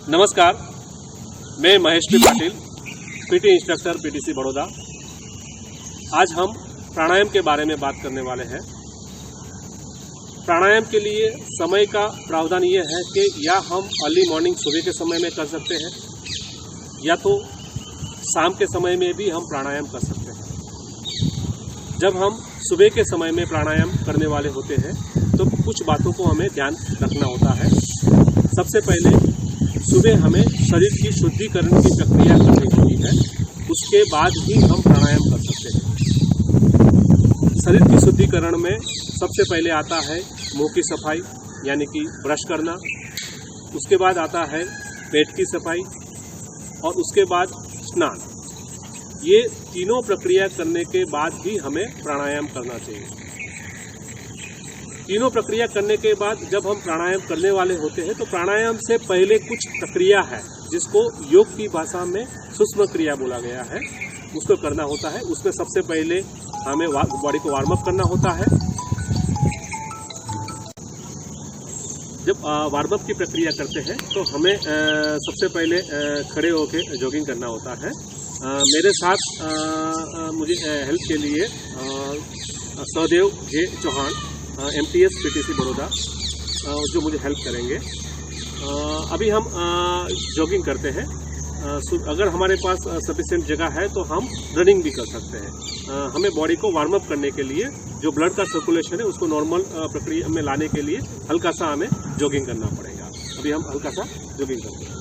नमस्कार, मैं Mahesh Patil, PT instructor PTC Baroda. आज हम प्राणायाम के बारे में बात करने वाले हैं। प्राणायाम के लिए समय का प्रावधान ये है कि या हम अर्ली मॉर्निंग सुबह के समय में कर सकते हैं या तो शाम के समय में भी हम प्राणायाम कर सकते हैं। जब हम सुबह के समय में प्राणायाम करने वाले होते हैं तो कुछ बातों को हमें ध्यान रखना होता है। सबसे पहले सुबह हमें शरीर की शुद्धिकरण की प्रक्रिया करनी होती है, उसके बाद ही हम प्राणायाम कर सकते हैं। शरीर की शुद्धिकरण में सबसे पहले आता है मुंह की सफाई यानी कि ब्रश करना, उसके बाद आता है पेट की सफाई और उसके बाद स्नान। ये तीनों प्रक्रिया करने के बाद ही हमें प्राणायाम करना चाहिए। तीनों प्रक्रिया करने के बाद जब हम प्राणायाम करने वाले होते हैं तो प्राणायाम से पहले कुछ प्रक्रिया है जिसको योग की भाषा में सूक्ष्म क्रिया बोला गया है, उसको करना होता है। उसमें सबसे पहले हमें बॉडी को वार्म अप करना होता है। जब वार्म अप की प्रक्रिया करते हैं तो हमें सबसे पहले खड़े होकर जॉगिंग करना होता है। मेरे साथ मुझे हेल्प के लिए सहदेव जे चौहान MTS पीटीसी बड़ौदा जो मुझे हेल्प करेंगे। अभी हम जॉगिंग करते हैं। अगर हमारे पास सफिशिएंट जगह है तो हम रनिंग भी कर सकते हैं। हमें बॉडी को वार्म अप करने के लिए जो ब्लड का सर्कुलेशन है उसको नॉर्मल प्रक्रिया में लाने के लिए हल्का सा हमें जॉगिंग करना पड़ेगा। अभी हम हल्का सा जॉगिंग करते हैं।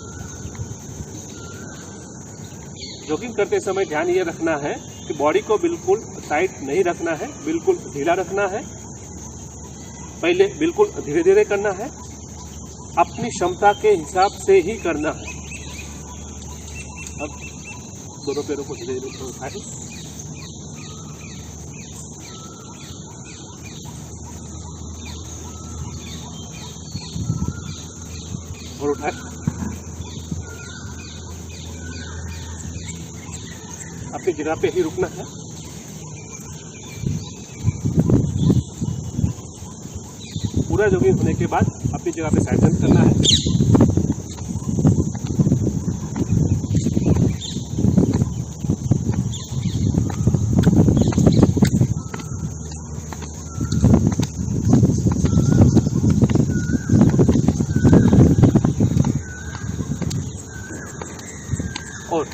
जॉगिंग करते समय ध्यान ये रखना है कि बॉडी को बिल्कुल टाइट नहीं रखना है, बिल्कुल ढीला रखना है। पहले बिल्कुल धीरे धीरे करना है, अपनी क्षमता के हिसाब से ही करना है। अब दोनों पैरों को धीरे धीरे उठाएं और उठाएं। अपनी जगह पे ही रुकना है। पूरा जॉगिंग होने के बाद अपनी जगह पे साइड करना है। और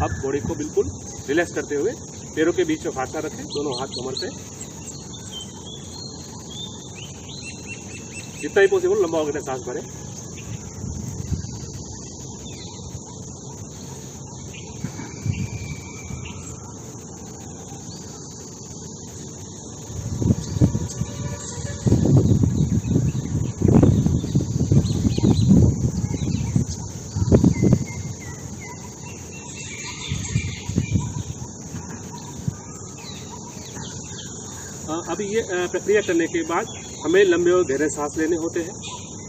अब बॉडी को बिल्कुल रिलैक्स करते हुए पैरों के बीच में फासला रखें, दोनों हाथ कमर पे। जितना ही पॉसिबल लंबा होकर सांस भरें। अभी ये प्रक्रिया करने के बाद हमें लंबे और गहरे सांस लेने होते हैं।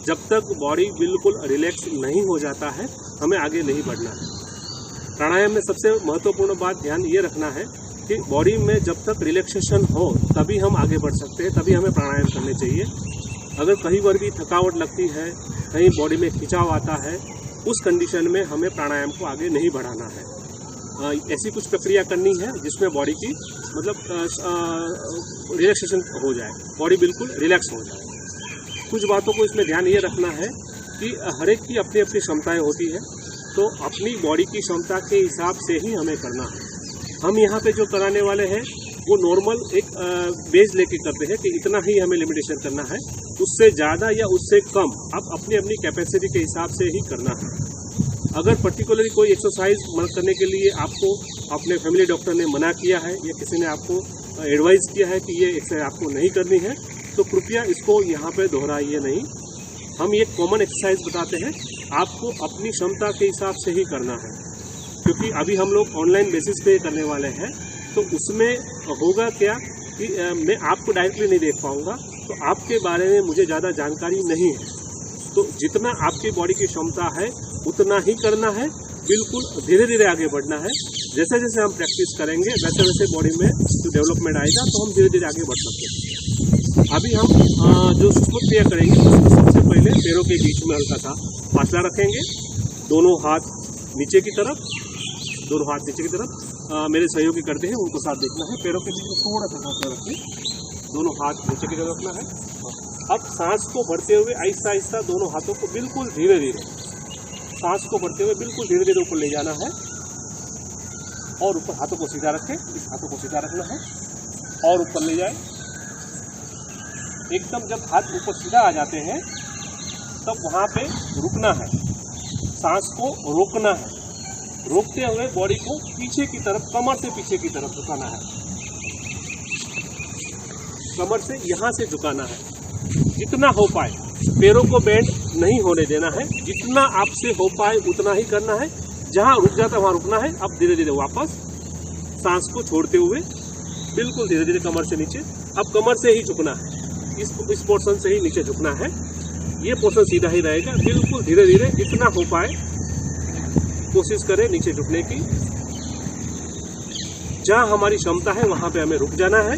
जब तक बॉडी बिल्कुल रिलैक्स नहीं हो जाता है हमें आगे नहीं बढ़ना है। प्राणायाम में सबसे महत्वपूर्ण बात ध्यान ये रखना है कि बॉडी में जब तक रिलैक्सेशन हो तभी हम आगे बढ़ सकते हैं, तभी हमें प्राणायाम करने चाहिए। अगर कहीं पर भी थकावट लगती है, कहीं बॉडी में खिंचाव आता है, उस कंडीशन में हमें प्राणायाम को आगे नहीं बढ़ाना है। ऐसी कुछ प्रक्रिया करनी है जिसमें बॉडी की रिलैक्सेशन हो जाए, बॉडी बिल्कुल रिलैक्स हो जाए। कुछ बातों को इसमें ध्यान ये रखना है कि हर एक की अपनी अपनी क्षमताएं होती है, तो अपनी बॉडी की क्षमता के हिसाब से ही हमें करना है। हम यहाँ पे जो कराने वाले हैं वो नॉर्मल एक बेस लेके करते हैं कि इतना ही हमें लिमिटेशन करना है, उससे ज़्यादा या उससे कम आप अपनी अपनी कैपेसिटी के हिसाब से ही करना है। अगर पर्टिकुलरली कोई एक्सरसाइज करने के लिए आपको अपने फैमिली डॉक्टर ने मना किया है या किसी ने आपको एडवाइस किया है कि ये एक्सरसाइज आपको नहीं करनी है, तो कृपया इसको यहाँ पे दोहराइए नहीं। हम ये कॉमन एक्सरसाइज बताते हैं, आपको अपनी क्षमता के हिसाब से ही करना है। क्योंकि अभी हम लोग ऑनलाइन बेसिस पे करने वाले हैं, तो उसमें होगा क्या कि मैं आपको डायरेक्टली नहीं देख पाऊँगा, तो आपके बारे में मुझे ज़्यादा जानकारी नहीं है। तो जितना आपकी बॉडी की क्षमता है उतना ही करना है, बिल्कुल धीरे धीरे आगे बढ़ना है। जैसे जैसे हम प्रैक्टिस करेंगे वैसे वैसे बॉडी में जो डेवलपमेंट आएगा तो हम धीरे धीरे आगे बढ़ सकते हैं। अभी हम जो सूक्ष्म क्रिया करेंगे उसमें सबसे पहले में पैरों के बीच में हल्का सा फासला रखेंगे। दोनों हाथ नीचे की तरफ, दोनों हाथ नीचे की तरफ। मेरे सहयोगी करते हैं, उनको साथ देखना है। पैरों के बीच में थोड़ा सा फासला रखें, दोनों हाथ नीचे की तरफ रखना है। अब सांस को भरते हुए आहिस्ता आहिस्ता दोनों हाथों को बिल्कुल धीरे धीरे, सांस को भरते हुए बिल्कुल धीरे धीरे ऊपर ले जाना है और ऊपर हाथों को सीधा रखें। इस हाथों को सीधा रखना है और ऊपर ले जाए। एकदम जब हाथ ऊपर सीधा आ जाते हैं तब वहाँ पे रुकना है, सांस को रोकना है। रोकते हुए बॉडी को पीछे की तरफ, कमर से पीछे की तरफ झुकाना है, कमर से यहाँ से झुकाना है। जितना हो पाए पैरों को बेंड नहीं होने देना है, जितना आपसे हो पाए उतना ही करना है। जहाँ रुक जाता है वहाँ रुकना है। अब धीरे धीरे वापस सांस को छोड़ते हुए बिल्कुल धीरे धीरे कमर से नीचे। अब कमर से ही झुकना है, इस पोर्शन से ही नीचे झुकना है। ये पोर्शन सीधा ही रहेगा। बिल्कुल धीरे धीरे जितना हो पाए कोशिश करें नीचे झुकने की। जहाँ हमारी क्षमता है वहाँ पे हमें रुक जाना है।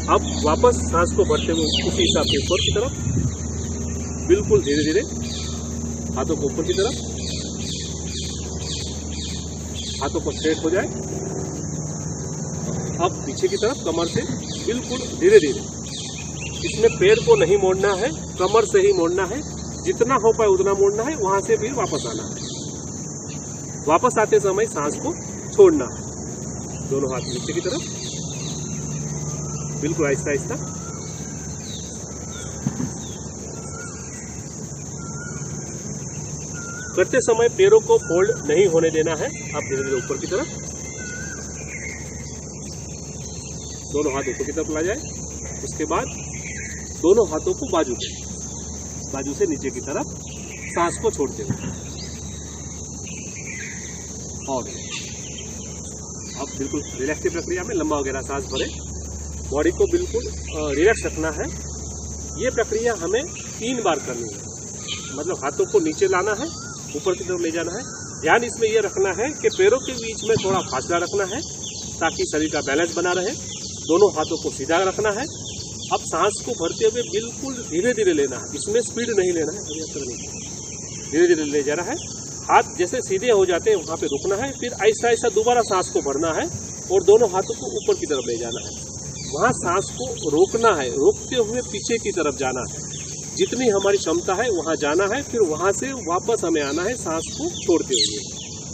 अब वापस सांस को भरते हुए उसी हिसाब से ऊपर की तरफ, बिल्कुल धीरे धीरे हाथों को ऊपर की तरफ, हाथों को स्ट्रेट हो जाए। अब पीछे की तरफ कमर से बिल्कुल धीरे धीरे। इसमें पैर को नहीं मोड़ना है, कमर से ही मोड़ना है। जितना हो पाए उतना मोड़ना है, वहां से फिर वापस आना है। वापस आते समय सांस को छोड़ना है। दोनों हाथ नीचे की तरफ, बिल्कुल आहिस्ता आहिस्ता। करते समय पैरों को फोल्ड नहीं होने देना है। आप धीरे धीरे ऊपर की तरफ, दोनों हाथ ऊपर की तरफ ला जाए। उसके बाद दोनों हाथों को बाजू से नीचे की तरफ, सांस को छोड़ते हुए। और अब बिल्कुल रिलैक्स की प्रक्रिया में लंबा वगैरह सांस भरे, बॉडी को बिल्कुल रिलैक्स रखना है। ये प्रक्रिया हमें 3 बार करनी है। मतलब हाथों को नीचे लाना है, ऊपर की तरफ ले जाना है। ध्यान इसमें यह रखना है कि पैरों के बीच में थोड़ा फासला रखना है ताकि शरीर का बैलेंस बना रहे। दोनों हाथों को सीधा रखना है। अब सांस को भरते हुए बिल्कुल धीरे धीरे लेना है। इसमें स्पीड नहीं लेना है, धीरे धीरे ले जाना है। हाथ जैसे सीधे हो जाते हैं वहाँ पे रुकना है। फिर आहिस्ता आहिस्ता दोबारा सांस को भरना है और दोनों हाथों को ऊपर की तरफ ले जाना है। वहाँ सांस को रोकना है, रोकते हुए पीछे की तरफ जाना है। जितनी हमारी क्षमता है वहाँ जाना है। फिर वहाँ से वापस हमें आना है सांस को छोड़ते हुए।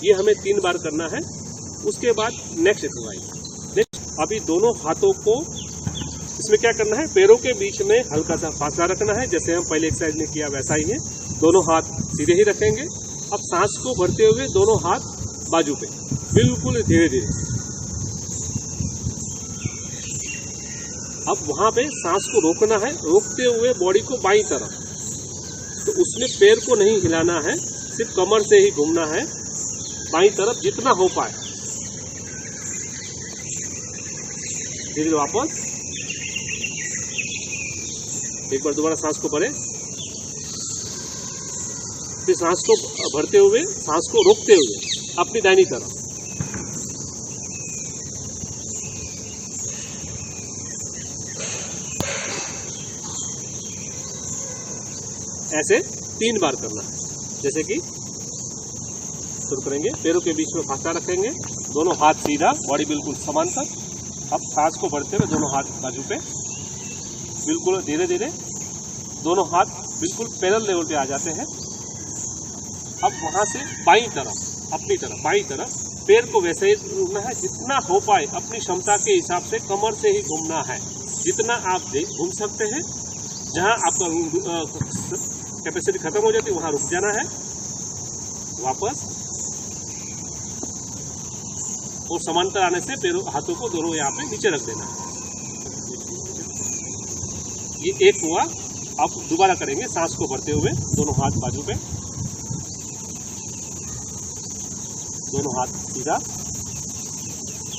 ये हमें 3 बार करना है। उसके बाद नेक्स्ट एक्सरसाइज। अभी दोनों हाथों को इसमें क्या करना है, पैरों के बीच में हल्का सा फासला रखना है। जैसे हम पहले एक्सरसाइज में किया वैसा ही है। दोनों हाथ सीधे ही रखेंगे। अब सांस को भरते हुए दोनों हाथ बाजू पे, बिल्कुल धीरे धीरे। अब वहां पे सांस को रोकना है, रोकते हुए बॉडी को बाईं तरफ। तो उसमें पैर को नहीं हिलाना है, सिर्फ कमर से ही घूमना है बाईं तरफ जितना हो पाए। धीरे धीरे वापस, एक बार दोबारा सांस को भरे, फिर सांस को भरते हुए, सांस को रोकते हुए अपनी दाहिनी तरफ। ऐसे 3 बार करना है। जैसे कि शुरू करेंगे, पैरों के बीच में फासला रखेंगे, दोनों हाथ सीधा, बॉडी बिल्कुल समांतर। अब सांस को भरते हुए दोनों हाथ बाजू पे, बिल्कुल धीरे धीरे दोनों हाथ बिल्कुल पैरेलल लेवल पे आ जाते हैं। अब वहां से बाईं तरफ, अपनी तरफ बाईं तरफ, पैर को वैसे ही घूमना है जितना हो पाए। अपनी क्षमता के हिसाब से कमर से ही घूमना है, जितना आप घूम सकते हैं। जहां आपका कैपेसिटी खत्म हो जाती है वहां रुक जाना है, वापस। और समांतर आने से पैरों हाथों को दोनों यहाँ पे नीचे रख देना है। ये एक हुआ। अब दोबारा करेंगे, सांस को भरते हुए दोनों हाथ बाजू पे, दोनों हाथ सीधा।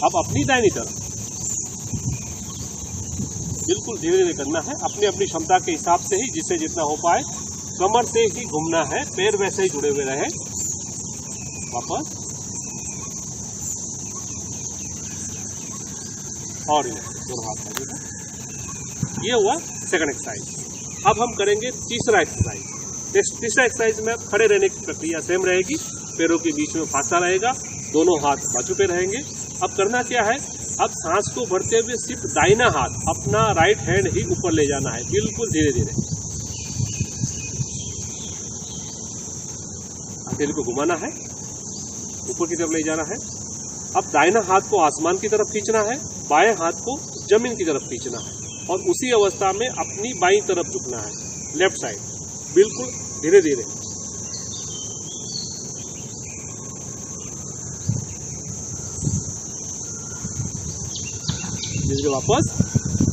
अब अपनी दाहिनी तरफ बिल्कुल धीरे धीरे करना है, अपनी अपनी क्षमता के हिसाब से ही, जिससे जितना हो पाए। कमर से ही घूमना है, पैर वैसे ही जुड़े हुए रहे। वापस, और दोनों हाथ बाजू पे। ये हुआ सेकंड एक्सरसाइज। अब हम करेंगे तीसरा एक्सरसाइज। तीसरा एक्सरसाइज में खड़े रहने की प्रक्रिया सेम रहेगी, पैरों के बीच में फासला रहेगा, दोनों हाथ बाजू पे रहेंगे। अब करना क्या है, अब सांस को भरते हुए सिर्फ दाहिना हाथ अपना राइट हैंड ही ऊपर ले जाना है, बिल्कुल धीरे धीरे। हथेली को घुमाना है, ऊपर की तरफ ले जाना है। अब दाहिना हाथ को आसमान की तरफ खींचना है, बाएं हाथ को जमीन की तरफ खींचना है और उसी अवस्था में अपनी बाईं तरफ झुकना है, लेफ्ट साइड, बिल्कुल धीरे धीरे। धीरे वापस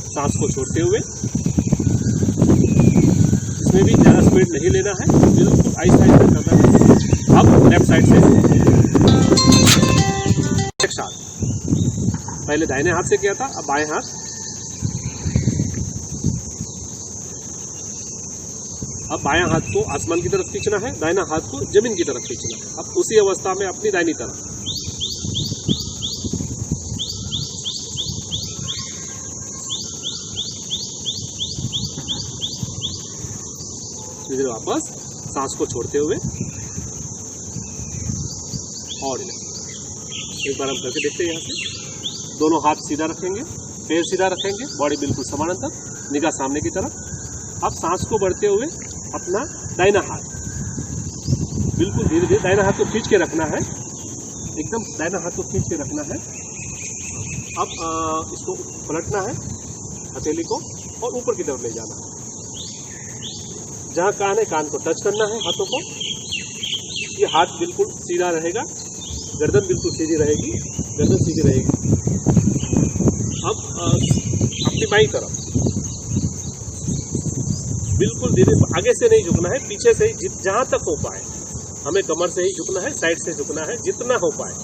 सांस को छोड़ते हुए, इसमें भी ज्यादा स्पीड नहीं लेना है, बिल्कुल आहिस्ता आहिस्ता करना है। अब लेफ्ट साइड से एक साथ, पहले दाहिने हाथ से किया था, अब बाएं हाथ। अब बायां हाथ को आसमान की तरफ खींचना है, दाहिना हाथ को जमीन की तरफ खींचना है। अब उसी अवस्था में अपनी दाहिनी तरफ। धीरे वापस सांस को छोड़ते हुए और एक बार हम करके देखते हैं। यहाँ से दोनों हाथ सीधा रखेंगे, पैर सीधा रखेंगे, बॉडी बिल्कुल समानांतर, निगाह सामने की तरफ। अब सांस को बढ़ते हुए अपना दाहिना हाथ बिल्कुल धीरे धीरे दाहिना हाथ को खींच के रखना है, एकदम दाहिना हाथ को खींच के रखना है। अब इसको पलटना है, हथेली को, और ऊपर की तरफ ले जाना है। जहाँ कान है, कान को टच करना है हाथों को। ये हाथ बिल्कुल सीधा रहेगा, गर्दन बिल्कुल सीधी रहेगी, गर्दन सीधी रहेगी। अब अपनी बाईं तरफ बिल्कुल धीरे, आगे से नहीं झुकना है, पीछे से ही, जहां तक हो पाए। हमें कमर से ही झुकना है, साइड से झुकना है, जितना हो पाए।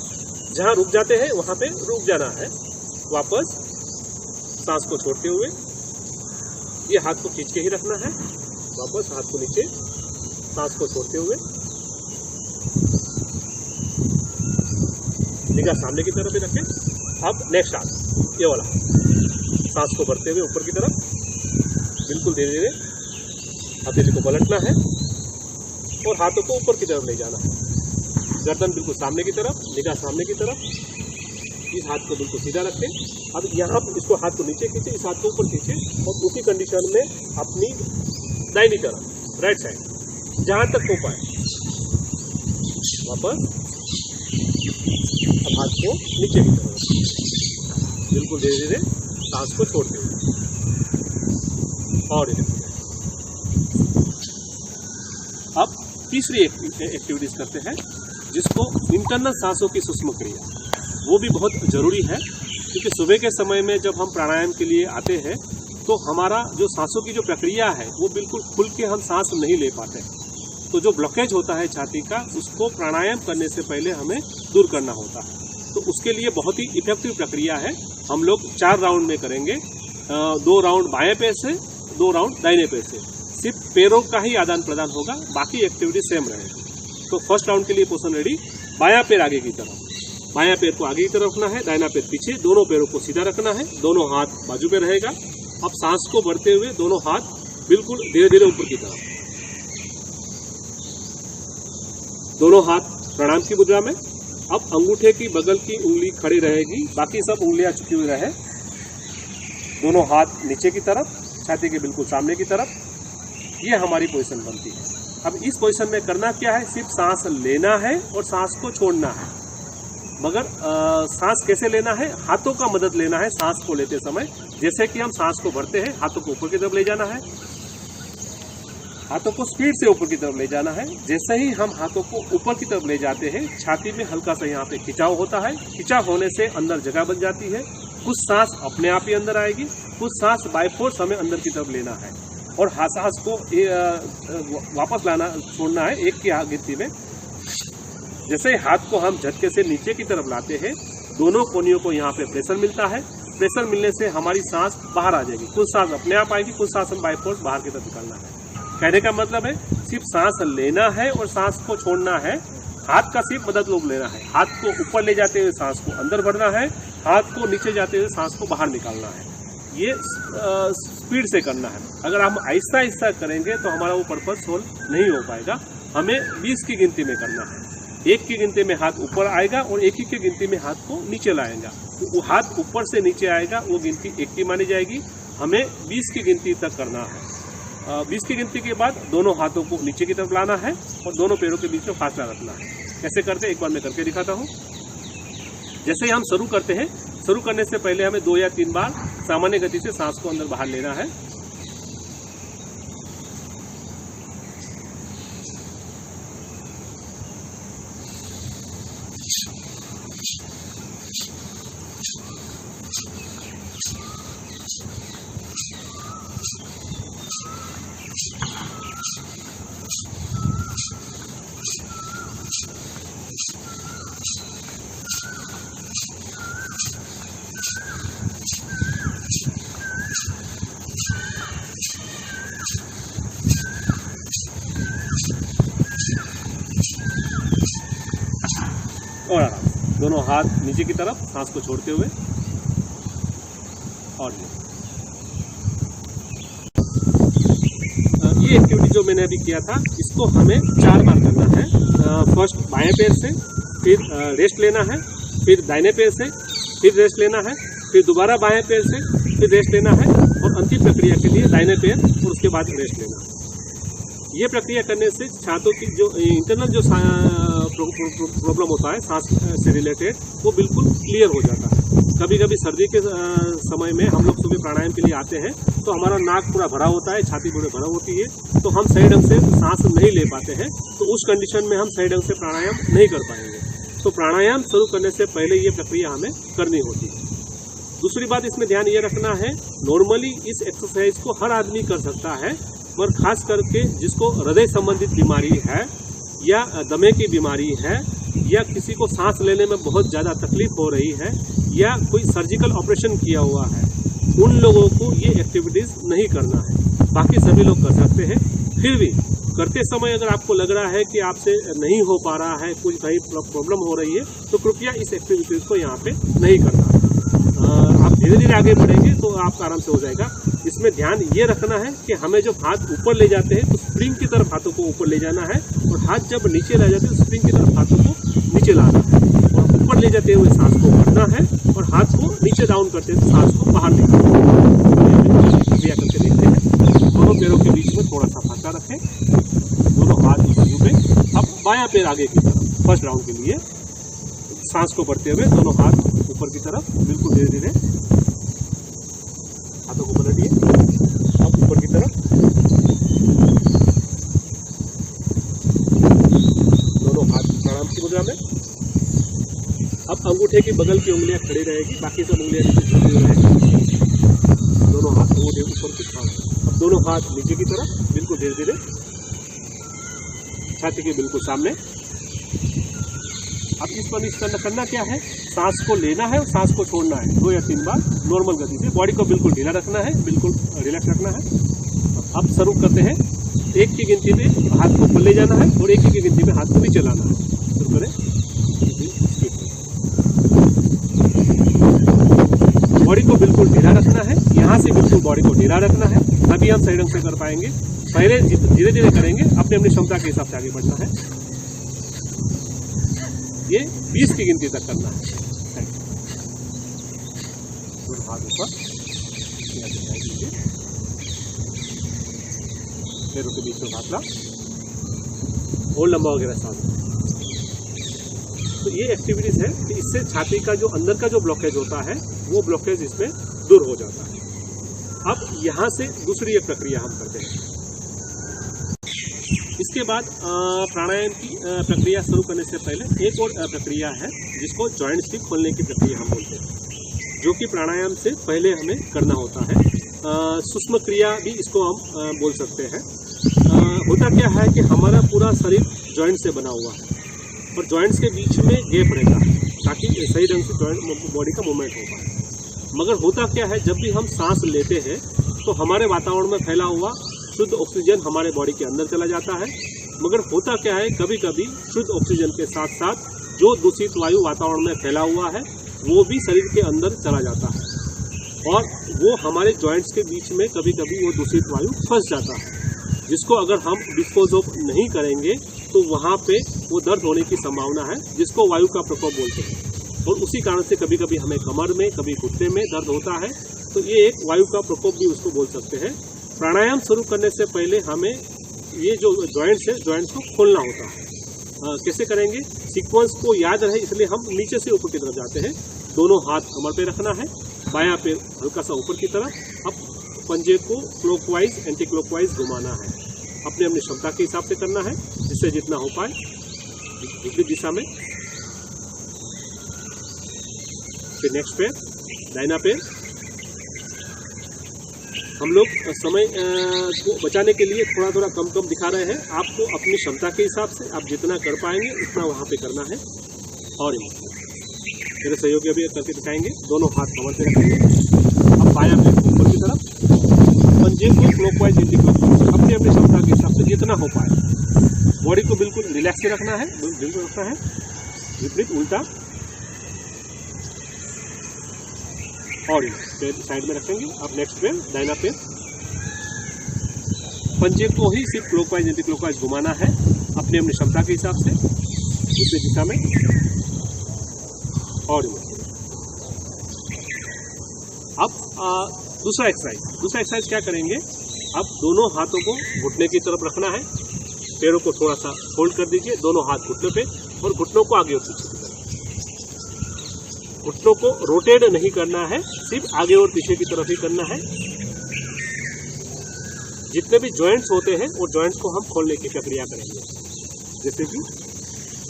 जहां रुक जाते हैं वहां पे रुक जाना है। वापस सांस को छोड़ते हुए ये हाथ को खींच के ही रखना है। वापस हाथ को नीचे, सांस को छोड़ते हुए निगाह सामने की तरफ ही रखें। अब नेक्स्ट हाथ, ये वाला, सांस को भरते हुए ऊपर की तरफ, बिल्कुल धीरे धीरे हथेली को पलटना है और हाथों को ऊपर की तरफ ले जाना है। गर्दन बिल्कुल सामने की तरफ, निगाह सामने की तरफ। इस हाथ को बिल्कुल सीधा रखें। अब यहाँ इसको हाथ को नीचे खींचे, इस हाथ को ऊपर खींचे और उसी कंडीशन में अपनी दाहिनी तरफ, राइट साइड, जहां तक हो पाए। वापस अब हाथ को नीचे की तरफ, बिल्कुल धीरे धीरे सांस को छोड़ते हुए और अब तीसरी एक्टिविटीज करते हैं, जिसको इंटरनल सांसों की सूक्ष्म क्रिया। वो भी बहुत जरूरी है, क्योंकि सुबह के समय में जब हम प्राणायाम के लिए आते हैं तो हमारा जो सांसों की जो प्रक्रिया है वो बिल्कुल खुल के हम सांस नहीं ले पाते। तो जो ब्लॉकेज होता है छाती का, उसको प्राणायाम करने से पहले हमें दूर करना होता है। तो उसके लिए बहुत ही इफेक्टिव प्रक्रिया है। हम लोग 4 राउंड में करेंगे, 2 राउंड बाएं पैर से, 2 राउंड दाहिने पैर से। सिर्फ पैरों का ही आदान प्रदान होगा, बाकी एक्टिविटी सेम रहेगी। तो फर्स्ट राउंड के लिए पोजीशन रेडी। बायां पैर आगे की तरफ, बायां पैर को आगे की तरफ रखना है, दाहिना पैर पीछे, दोनों पैरों को सीधा रखना है, दोनों हाथ बाजू पे रहेगा। अब सांस को भरते हुए दोनों हाथ बिल्कुल धीरे धीरे ऊपर की तरफ, दोनों हाथ प्रणाम की मुद्रा में। अब अंगूठे की बगल की उंगली खड़ी रहेगी, बाकी सब उंगलियां झुकी हुई रहे। दोनों हाथ नीचे की तरफ, छाती के बिल्कुल सामने की तरफ। ये हमारी पोजीशन बनती है। अब इस पोजीशन में करना क्या है, सिर्फ सांस लेना है और सांस को छोड़ना है। मगर सांस कैसे लेना है, हाथों का मदद लेना है सांस को लेते समय। जैसे कि हम सांस को भरते हैं, हाथों को ऊपर की तरफ ले जाना है, हाथों को स्पीड से ऊपर की तरफ ले जाना है। जैसे ही हम हाथों को ऊपर की तरफ ले जाते हैं, छाती में हल्का सा यहाँ पे खिंचाव होता है। खिंचाव होने से अंदर जगह बन जाती है, कुछ सांस अपने आप ही अंदर आएगी, कुछ सांस बाय फोर्स हमें अंदर की तरफ लेना है और सांस को वापस लाना, छोड़ना है एक की गिनती में। जैसे हाथ को हम झटके से नीचे की तरफ लाते हैं, दोनों कोनियों को यहाँ पे प्रेशर मिलता है। प्रेशर मिलने से हमारी सांस बाहर आ जाएगी, कुछ सांस अपने आप आएगी, कुछ सांस हम बाय फोर्स बाहर की तरफ निकालना है। कहने का मतलब है सिर्फ सांस लेना है और सांस को छोड़ना है। हाथ का सिर्फ मदद लोग लेना है। हाथ को ऊपर ले जाते हुए सांस को अंदर भरना है, हाथ को नीचे जाते हुए सांस को बाहर निकालना है। ये स्पीड से करना है। अगर हम आहिस्ता आहिस्ता करेंगे तो हमारा वो पर्पस सोल्व नहीं हो पाएगा। हमें 20 की गिनती में करना है। 1 की गिनती में हाथ ऊपर आएगा और 1 की गिनती में हाथ को नीचे लाएगा। वो हाथ ऊपर से नीचे आएगा, वो गिनती 1 की मानी जाएगी। हमें 20 की गिनती तक करना है। 20 की गिनती के बाद दोनों हाथों को नीचे की तरफ लाना है और दोनों पैरों के बीच में फासला रखना है। कैसे करते हैं एक बार मैं करके दिखाता हूँ। जैसे ही हम शुरू करते हैं, शुरू करने से पहले हमें 2 या 3 बार सामान्य गति से सांस को अंदर बाहर लेना है। और आराम से दोनों हाथ नीचे की तरफ सांस को छोड़ते हुए और ये एक्टिविटी जो मैंने अभी किया था इसको हमें 4 बार करना है। फर्स्ट बाएं पैर से, फिर रेस्ट लेना है, फिर दाहिने पैर से, फिर रेस्ट लेना है, फिर दोबारा बाएं पैर से, फिर रेस्ट लेना है और अंतिम प्रक्रिया के लिए दाहिने पैर और उसके बाद रेस्ट लेना है। ये प्रक्रिया करने से छातों की जो इंटरनल जो प्रॉब्लम होता है सांस से रिलेटेड वो बिल्कुल क्लियर हो जाता है। कभी कभी सर्दी के समय में हम लोग सुबह प्राणायाम के लिए आते हैं तो हमारा नाक पूरा भरा होता है, छाती पूरी भरा होती है, तो हम सही ढंग से सांस नहीं ले पाते हैं। तो उस कंडीशन में हम सही ढंग से प्राणायाम नहीं कर पाएंगे। तो प्राणायाम शुरू करने से पहले ये प्रक्रिया हमें करनी होती है। दूसरी बात इसमें ध्यान ये रखना है, नॉर्मली इस एक्सरसाइज को हर आदमी कर सकता है, पर खास करके जिसको हृदय संबंधित बीमारी है या दमे की बीमारी है या किसी को सांस लेने में बहुत ज़्यादा तकलीफ हो रही है या कोई सर्जिकल ऑपरेशन किया हुआ है, उन लोगों को ये एक्टिविटीज़ नहीं करना है। बाकी सभी लोग कर सकते हैं। फिर भी करते समय अगर आपको लग रहा है कि आपसे नहीं हो पा रहा है, कुछ कहीं प्रॉब्लम हो रही है, तो कृपया इस एक्टिविटीज़ को यहाँ पे नहीं करना। आप धीरे धीरे आगे बढ़ेंगे तो आपका आराम से हो जाएगा। इसमें ध्यान ये रखना है कि हमें जब हाथ ऊपर ले जाते हैं तो स्प्रिंग की तरफ हाथों को ऊपर ले जाना है और हाथ जब नीचे ला जाते हैं तो स्प्रिंग की तरफ हाथों को नीचे लाना है और ऊपर ले जाते हुए सांस को भरना है और हाथ को नीचे डाउन करते हुए सांस को बाहर निकालना है। क्रिया करके देखते हैं। दोनों पैरों के बीच में थोड़ा सा फासला रखें, दोनों हाथ बाजू पे। अब बायां पैर आगे की तरफ फर्स्ट राउंड के लिए सांस को भरते हुए दोनों हाथ ऊपर की तरफ बिल्कुल धीरे धीरे हाथों को पलटिए। अब ऊपर की तरफ दोनों हाथ प्राणायाम की मुद्रा में। अब अंगूठे की बगल की उंगलियां खड़ी रहेगी, बाकी सब उंगलियां नीचे झुकी रहेगी। दोनों हाथ अंगूठे ऊपर की तरफ। अब दोनों हाथ नीचे की तरफ बिल्कुल धीरे धीरे छाती के बिल्कुल सामने। अब इस पर इसका करना क्या है, सांस को लेना है और सांस को छोड़ना है 2 या 3 बार नॉर्मल गति से। बॉडी को बिल्कुल ढीला रखना है, बिल्कुल रिलैक्स रखना है। अब शुरू करते हैं। 1 की गिनती में हाथ को ऊपर ले जाना है और 1 की गिनती में हाथ को नीचे लाना है। शुरू करें। बॉडी को बिल्कुल ढीला रखना है, यहाँ से बिल्कुल बॉडी को ढीला रखना है, तभी हम सही ढंग से कर पाएंगे। पहले धीरे धीरे करेंगे, अपनी अपनी क्षमता के हिसाब से आगे बढ़ना है। ये 20 की गिनती तक करना है। हाथ ऊपर, पैरों के बीच में फासला और लंबा वगैरह सांस। तो ये एक्टिविटीज है कि इससे छाती का जो अंदर का जो ब्लॉकेज होता है वो ब्लॉकेज इसमें दूर हो जाता है। अब यहाँ से दूसरी एक प्रक्रिया हम करते हैं। इसके बाद प्राणायाम की प्रक्रिया शुरू करने से पहले एक और प्रक्रिया है जिसको जॉइंट्स की खोलने की प्रक्रिया हम बोलते हैं, जो कि प्राणायाम से पहले हमें करना होता है। सूक्ष्म क्रिया भी इसको हम बोल सकते हैं। होता क्या है कि हमारा पूरा शरीर जॉइंट से बना हुआ है और जॉइंट्स के बीच में गैप रहता है ताकि सही ढंग से जॉइंट बॉडी का मूवमेंट हो पाए। मगर होता क्या है, जब भी हम सांस लेते हैं तो हमारे वातावरण में फैला हुआ शुद्ध ऑक्सीजन हमारे बॉडी के अंदर चला जाता है। मगर होता क्या है, कभी कभी शुद्ध ऑक्सीजन के साथ साथ जो दूषित वायु वातावरण में फैला हुआ है वो भी शरीर के अंदर चला जाता है। और वो हमारे जॉइंट्स के बीच में कभी कभी वो दूषित वायु फंस जाता है, जिसको अगर हम डिस्पोज ऑफ नहीं करेंगे तो वहाँ पे वो दर्द होने की संभावना है, जिसको वायु का प्रकोप बोलते हैं। और उसी कारण से कभी कभी हमें कमर में, कभी घुटने में दर्द होता है, तो ये एक वायु का प्रकोप भी उसको बोल सकते हैं। प्राणायाम शुरू करने से पहले हमें ये जो जॉइंट्स है, जॉइंट्स को खोलना होता है। कैसे करेंगे? सीक्वेंस को याद रहे इसलिए हम नीचे से ऊपर की तरफ जाते हैं। दोनों हाथ कमर पे रखना है, बायां पैर हल्का सा ऊपर की तरफ। अब पंजे को क्लॉकवाइज एंटी क्लॉकवाइज घुमाना है, अपने अपनी क्षमता के हिसाब से करना है, जिससे जितना हो पाए। विपरीत दिशा में। फिर नेक्स्ट पैर, दाहिना पैर। हम लोग समय को बचाने के लिए थोड़ा थोड़ा कम कम दिखा रहे हैं। आपको अपनी क्षमता के हिसाब से आप जितना कर पाएंगे उतना वहाँ पे करना है। और मेरे सहयोगी अभी करके दिखाएंगे। दोनों हाथ कमर पे रखेंगे। अब बायां पैर ऊपर की तरफ, पंजे को क्लॉकवाइज एंटी क्लॉकवाइज अपनी अपनी क्षमता के हिसाब से जितना हो पाए। बॉडी को बिल्कुल रिलैक्स से रखना है, बिल्कुल रखना है। विपरीत उल्टा और पैर साइड में रखेंगे। अब नेक्स्ट पैर, दाहिना पैर। पंजे को ही सिर्फ क्लॉकवाइज एंटी क्लॉकवाइज घुमाना है, अपनी अपनी क्षमता के हिसाब से, दूसरी दिशा में। और अब दूसरा एक्सरसाइज क्या करेंगे? अब दोनों हाथों को घुटने की तरफ रखना है, पैरों को थोड़ा सा फोल्ड कर दीजिए, दोनों हाथ घुटने पे, और घुटनों को आगे और पीछे की तरफ। घुटनों को रोटेट नहीं करना है, सिर्फ आगे और पीछे की तरफ ही करना है। जितने भी जॉइंट्स होते हैं वो जॉइंट्स को हम खोलने की प्रक्रिया करेंगे। जैसे कि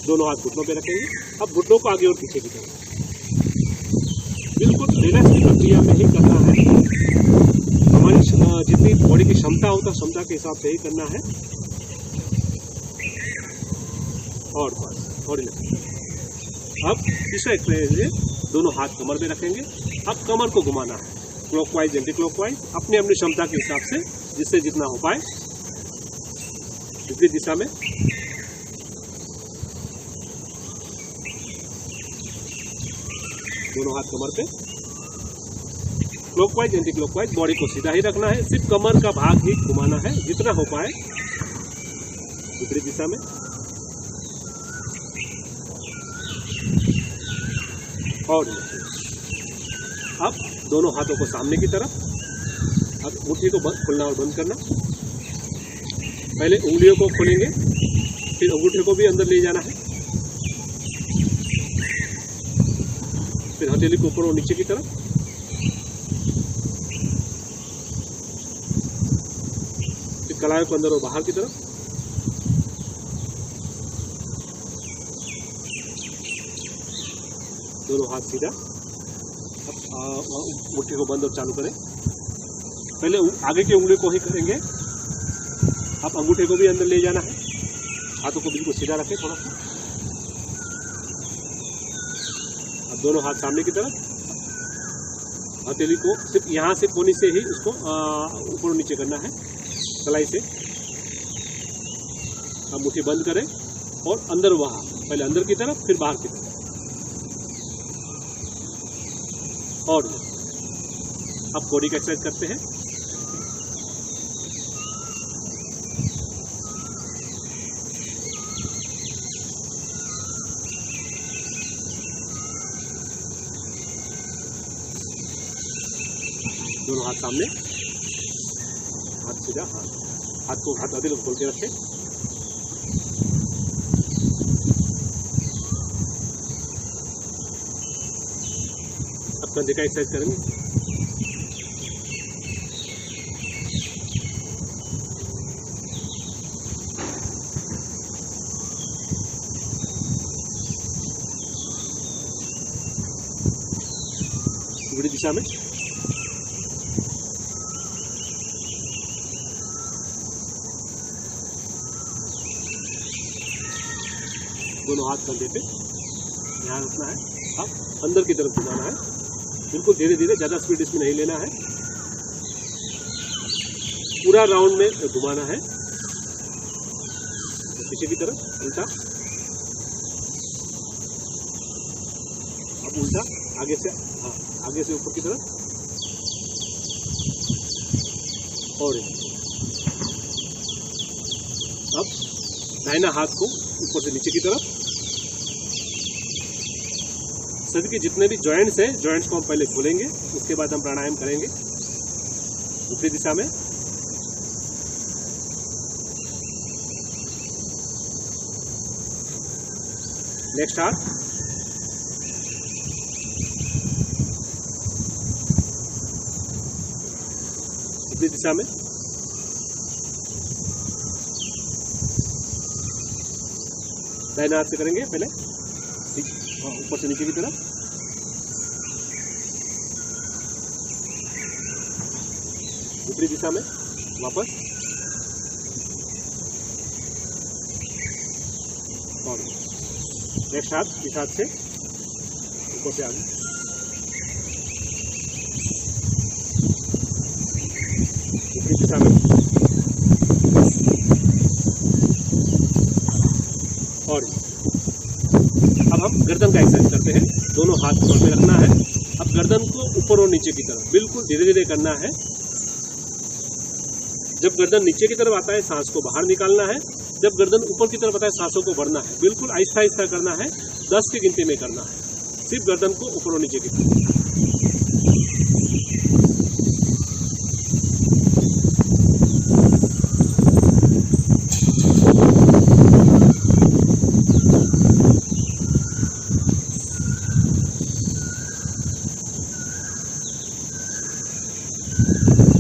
दोनों हाथ घुटनों पे रखेंगे, अब घुटनों को आगे और पीछे की तरफ। बिल्कुल रिलैक्स की प्रक्रिया में ही करना है। हमारी जितनी बॉडी की क्षमता होता है, क्षमता के हिसाब से ही करना है। और बस, और अब तीसरा एक्सरसाइज है, दोनों हाथ कमर में रखेंगे। अब कमर को घुमाना है, क्लॉकवाइज एंटी क्लॉकवाइज, अपनी अपनी क्षमता के हिसाब से, जिससे जितना हो पाए। विपरीत दिशा में। दोनों हाथ कमर पे, क्लॉकवाइज एंटी क्लॉकवाइज। बॉडी को सीधा ही रखना है, सिर्फ कमर का भाग ही घुमाना है, जितना हो पाए। विपरीत दिशा में। और अब दोनों हाथों को सामने की तरफ। अब मुट्ठी को खोलना और बंद करना। पहले उंगलियों को खोलेंगे, फिर अंगूठे को भी अंदर ले जाना है, फिर हथेली को ऊपर और नीचे की तरफ। फिर कलायों को अंदर और बाहर की तरफ। दोनों हाथ सीधा। अब मुट्ठी को बंद और चालू करें। पहले आगे की उंगली को ही करेंगे। अब अंगूठे को भी अंदर ले जाना है, हाथों को बिल्कुल सीधा रखें थोड़ा सा। अब दोनों हाथ सामने की तरफ, हथेली को सिर्फ यहाँ से कोनी से ही उसको ऊपर नीचे करना है, कलाई से। अब मुट्ठी बंद करें और अंदर वहाँ, पहले अंदर की तरफ फिर बाहर की तरफ। और अब बॉडी का एक्सरसाइज करते हैं। दोनों हाथ सामने, हाथ सीधा, हाथ को हाथ आधे लोग खोल के रखें। अब कंधे का एक्सरसाइज करेंगे। विपरीत दिशा में। दोनों हाथ कंधे पे, ध्यान रखना है। अब अंदर की तरफ घुमाना है, बिल्कुल धीरे धीरे, ज़्यादा स्पीड इसमें नहीं लेना है। पूरा राउंड में घुमाना है, पीछे की तरफ उल्टा। अब उल्टा, आगे से, हाँ आगे से ऊपर की तरफ। और अब दाहिना हाथ को ऊपर से नीचे की तरफ। शरीर के जितने भी जॉइंट्स हैं, जॉइंट्स को हम पहले खोलेंगे, उसके बाद हम प्राणायाम करेंगे ऊपरी दिशा में। नेक्स्ट हाथ, ऊपरी दिशा में। दाहिना हाथ से करेंगे पहले, ऊपर से नीचे की तरफ। ऊपरी दिशा में वापस, और नेक्स्ट हाथ इस हाथ से ऊपर से आगे, ऊपरी दिशा में, और अब हम गर्दन का एक्सरसाइज करते हैं। दोनों हाथ ऊपर में रखना है। अब गर्दन को ऊपर और नीचे की तरफ बिल्कुल धीरे धीरे करना है। जब गर्दन नीचे की तरफ आता है, सांस को बाहर निकालना है। जब गर्दन ऊपर की तरफ आता है, सांसों को भरना है। बिल्कुल आहिस्ता आहिस्ता करना है, 10 की गिनती में करना है। सिर्फ गर्दन को ऊपर और नीचे की तरफ।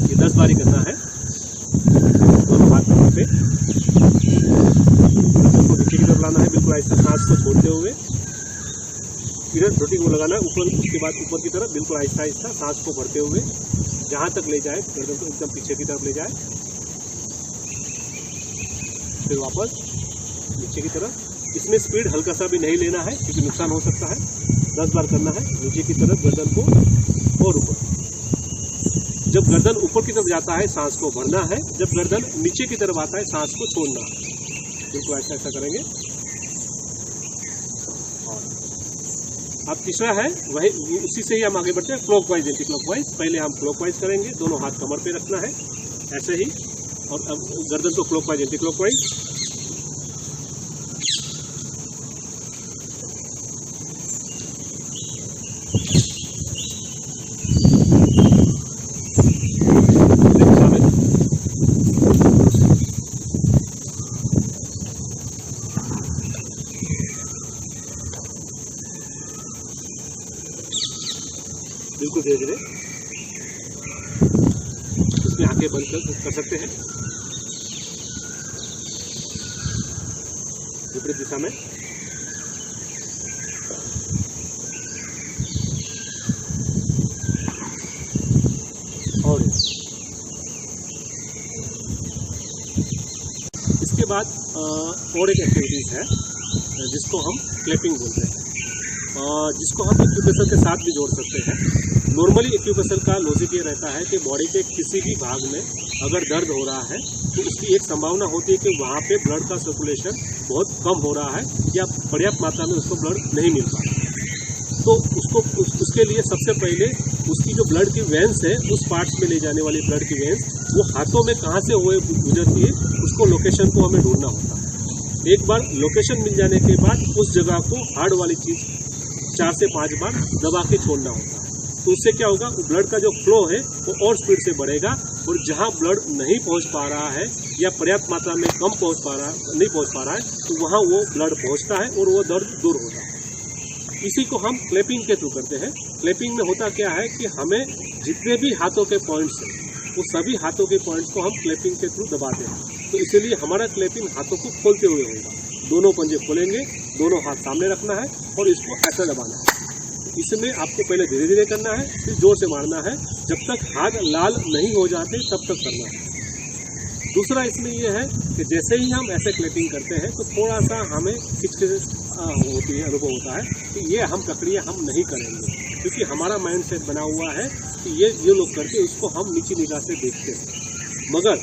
ये 10 बारी करना है। दोनों हाथ पे नीचे की तरफ लाना है, बिल्कुल आहिस्ता, सांस को छोड़ते हुए। इधर रोटी को लगाना है ऊपर, उसके बाद ऊपर की तरफ बिल्कुल आहिस्ता आहिस्ता सांस को भरते हुए जहां तक ले जाए, गर्दन को एकदम पीछे की तरफ ले जाए। फिर वापस नीचे की तरफ। इसमें स्पीड हल्का सा भी नहीं लेना है क्योंकि नुकसान हो सकता है। 10 बार करना है नीचे की तरफ गर्दन को और ऊपर। जब गर्दन ऊपर की तरफ जाता है, सांस को भरना है। जब गर्दन नीचे की तरफ आता है, सांस को छोड़ना है। बिल्कुल ऐसा ऐसा करेंगे। और अब तीसरा है वही, उसी से ही हम आगे बढ़ते हैं, क्लॉकवाइज एंटी क्लॉकवाइज। पहले हम क्लॉकवाइज करेंगे, दोनों हाथ कमर पे रखना है ऐसे ही, और अब गर्दन को क्लॉकवाइज एंटी क्लॉकवाइज। बिल्कुल धीरे धीरे इसमें आंखें बंद कर सकते हैं। विपरीत दिशा में, और इसके बाद और एक एक्टिविटीज है जिसको हम क्लैपिंग बोलते हैं, जिसको हम एक्यूप्रेशर के साथ भी जोड़ सकते हैं। नॉर्मली एक्यूप्रेशर का लॉजिक ये रहता है कि बॉडी के किसी भी भाग में अगर दर्द हो रहा है तो उसकी एक संभावना होती है कि वहाँ पे ब्लड का सर्कुलेशन बहुत कम हो रहा है या पर्याप्त मात्रा में उसको ब्लड नहीं मिल पा रहा है। तो उसके लिए सबसे पहले उसकी जो ब्लड की वेंस है, उस पार्ट्स में ले जाने वाली ब्लड की वेंस, वो हाथों में कहाँ से हुए गुजरती है, उसको लोकेशन को हमें ढूंढना होता है। एक बार लोकेशन मिल जाने के बाद उस जगह को हार्ड वाली चीज़ 4 से 5 बार दबा के छोड़ना होता है। तो उससे क्या होगा, ब्लड का जो फ्लो है वो और स्पीड से बढ़ेगा, और जहां ब्लड नहीं पहुंच पा रहा है या पर्याप्त मात्रा में नहीं पहुंच पा रहा है, तो वहां वो ब्लड पहुंचता है और वो दर्द दूर होता है। इसी को हम क्लैपिंग के थ्रू करते हैं। क्लैपिंग में होता क्या है कि हमें जितने भी हाथों के पॉइंट्स हैं, वो सभी हाथों के पॉइंट्स को हम क्लैपिंग के थ्रू दबाते हैं। तो इसीलिए हमारा क्लैपिंग हाथों को खोलते हुए होगा। दोनों पंजे खोलेंगे, दोनों हाथ सामने रखना है और इसको ऐसा दबाना है। इसमें आपको पहले धीरे धीरे करना है, फिर जोर से मारना है। जब तक हाथ लाल नहीं हो जाते तब तक करना है। दूसरा इसमें यह है कि जैसे ही हम ऐसे क्लैपिंग करते हैं तो थोड़ा सा हमें खिचखिच होती है, अनुभव होता है कि ये हम प्रक्रिया हम नहीं करेंगे, क्योंकि हमारा माइंड सेट बना हुआ है कि ये जो लोग करते हैं उसको हम नीची निगाह से देखते हैं। मगर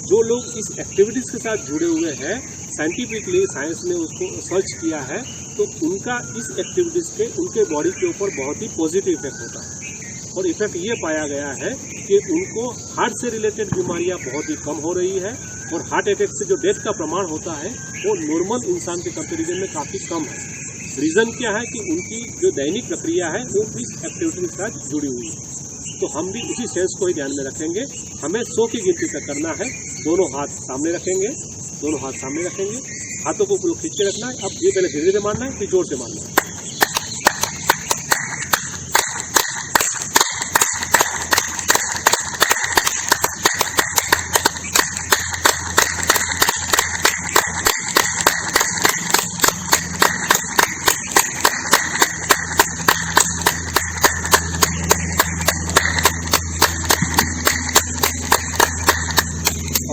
जो लोग इस एक्टिविटीज़ के साथ जुड़े हुए हैं, साइंटिफिकली साइंस ने उसको सर्च किया है, तो उनका इस एक्टिविटीज़ के उनके बॉडी के ऊपर बहुत ही पॉजिटिव इफेक्ट होता है। और इफेक्ट ये पाया गया है कि उनको हार्ट से रिलेटेड बीमारियां बहुत ही कम हो रही है और हार्ट अटैक से जो डेथ का प्रमाण होता है वो नॉर्मल इंसान के कंपेरिजन में काफ़ी कम है। रीज़न क्या है कि उनकी जो दैनिक प्रक्रिया है वो इस एक्टिविटी के साथ जुड़ी हुई है। तो हम भी उसी सेंस को ही ध्यान में रखेंगे। हमें 100 की गिनती तक करना है। दोनों हाथ सामने रखेंगे, दोनों हाथ सामने रखेंगे, हाथों को पूरा खींच के रखना है। अब ये पहले धीरे धीरे मारना है, फिर जोर से मारना है।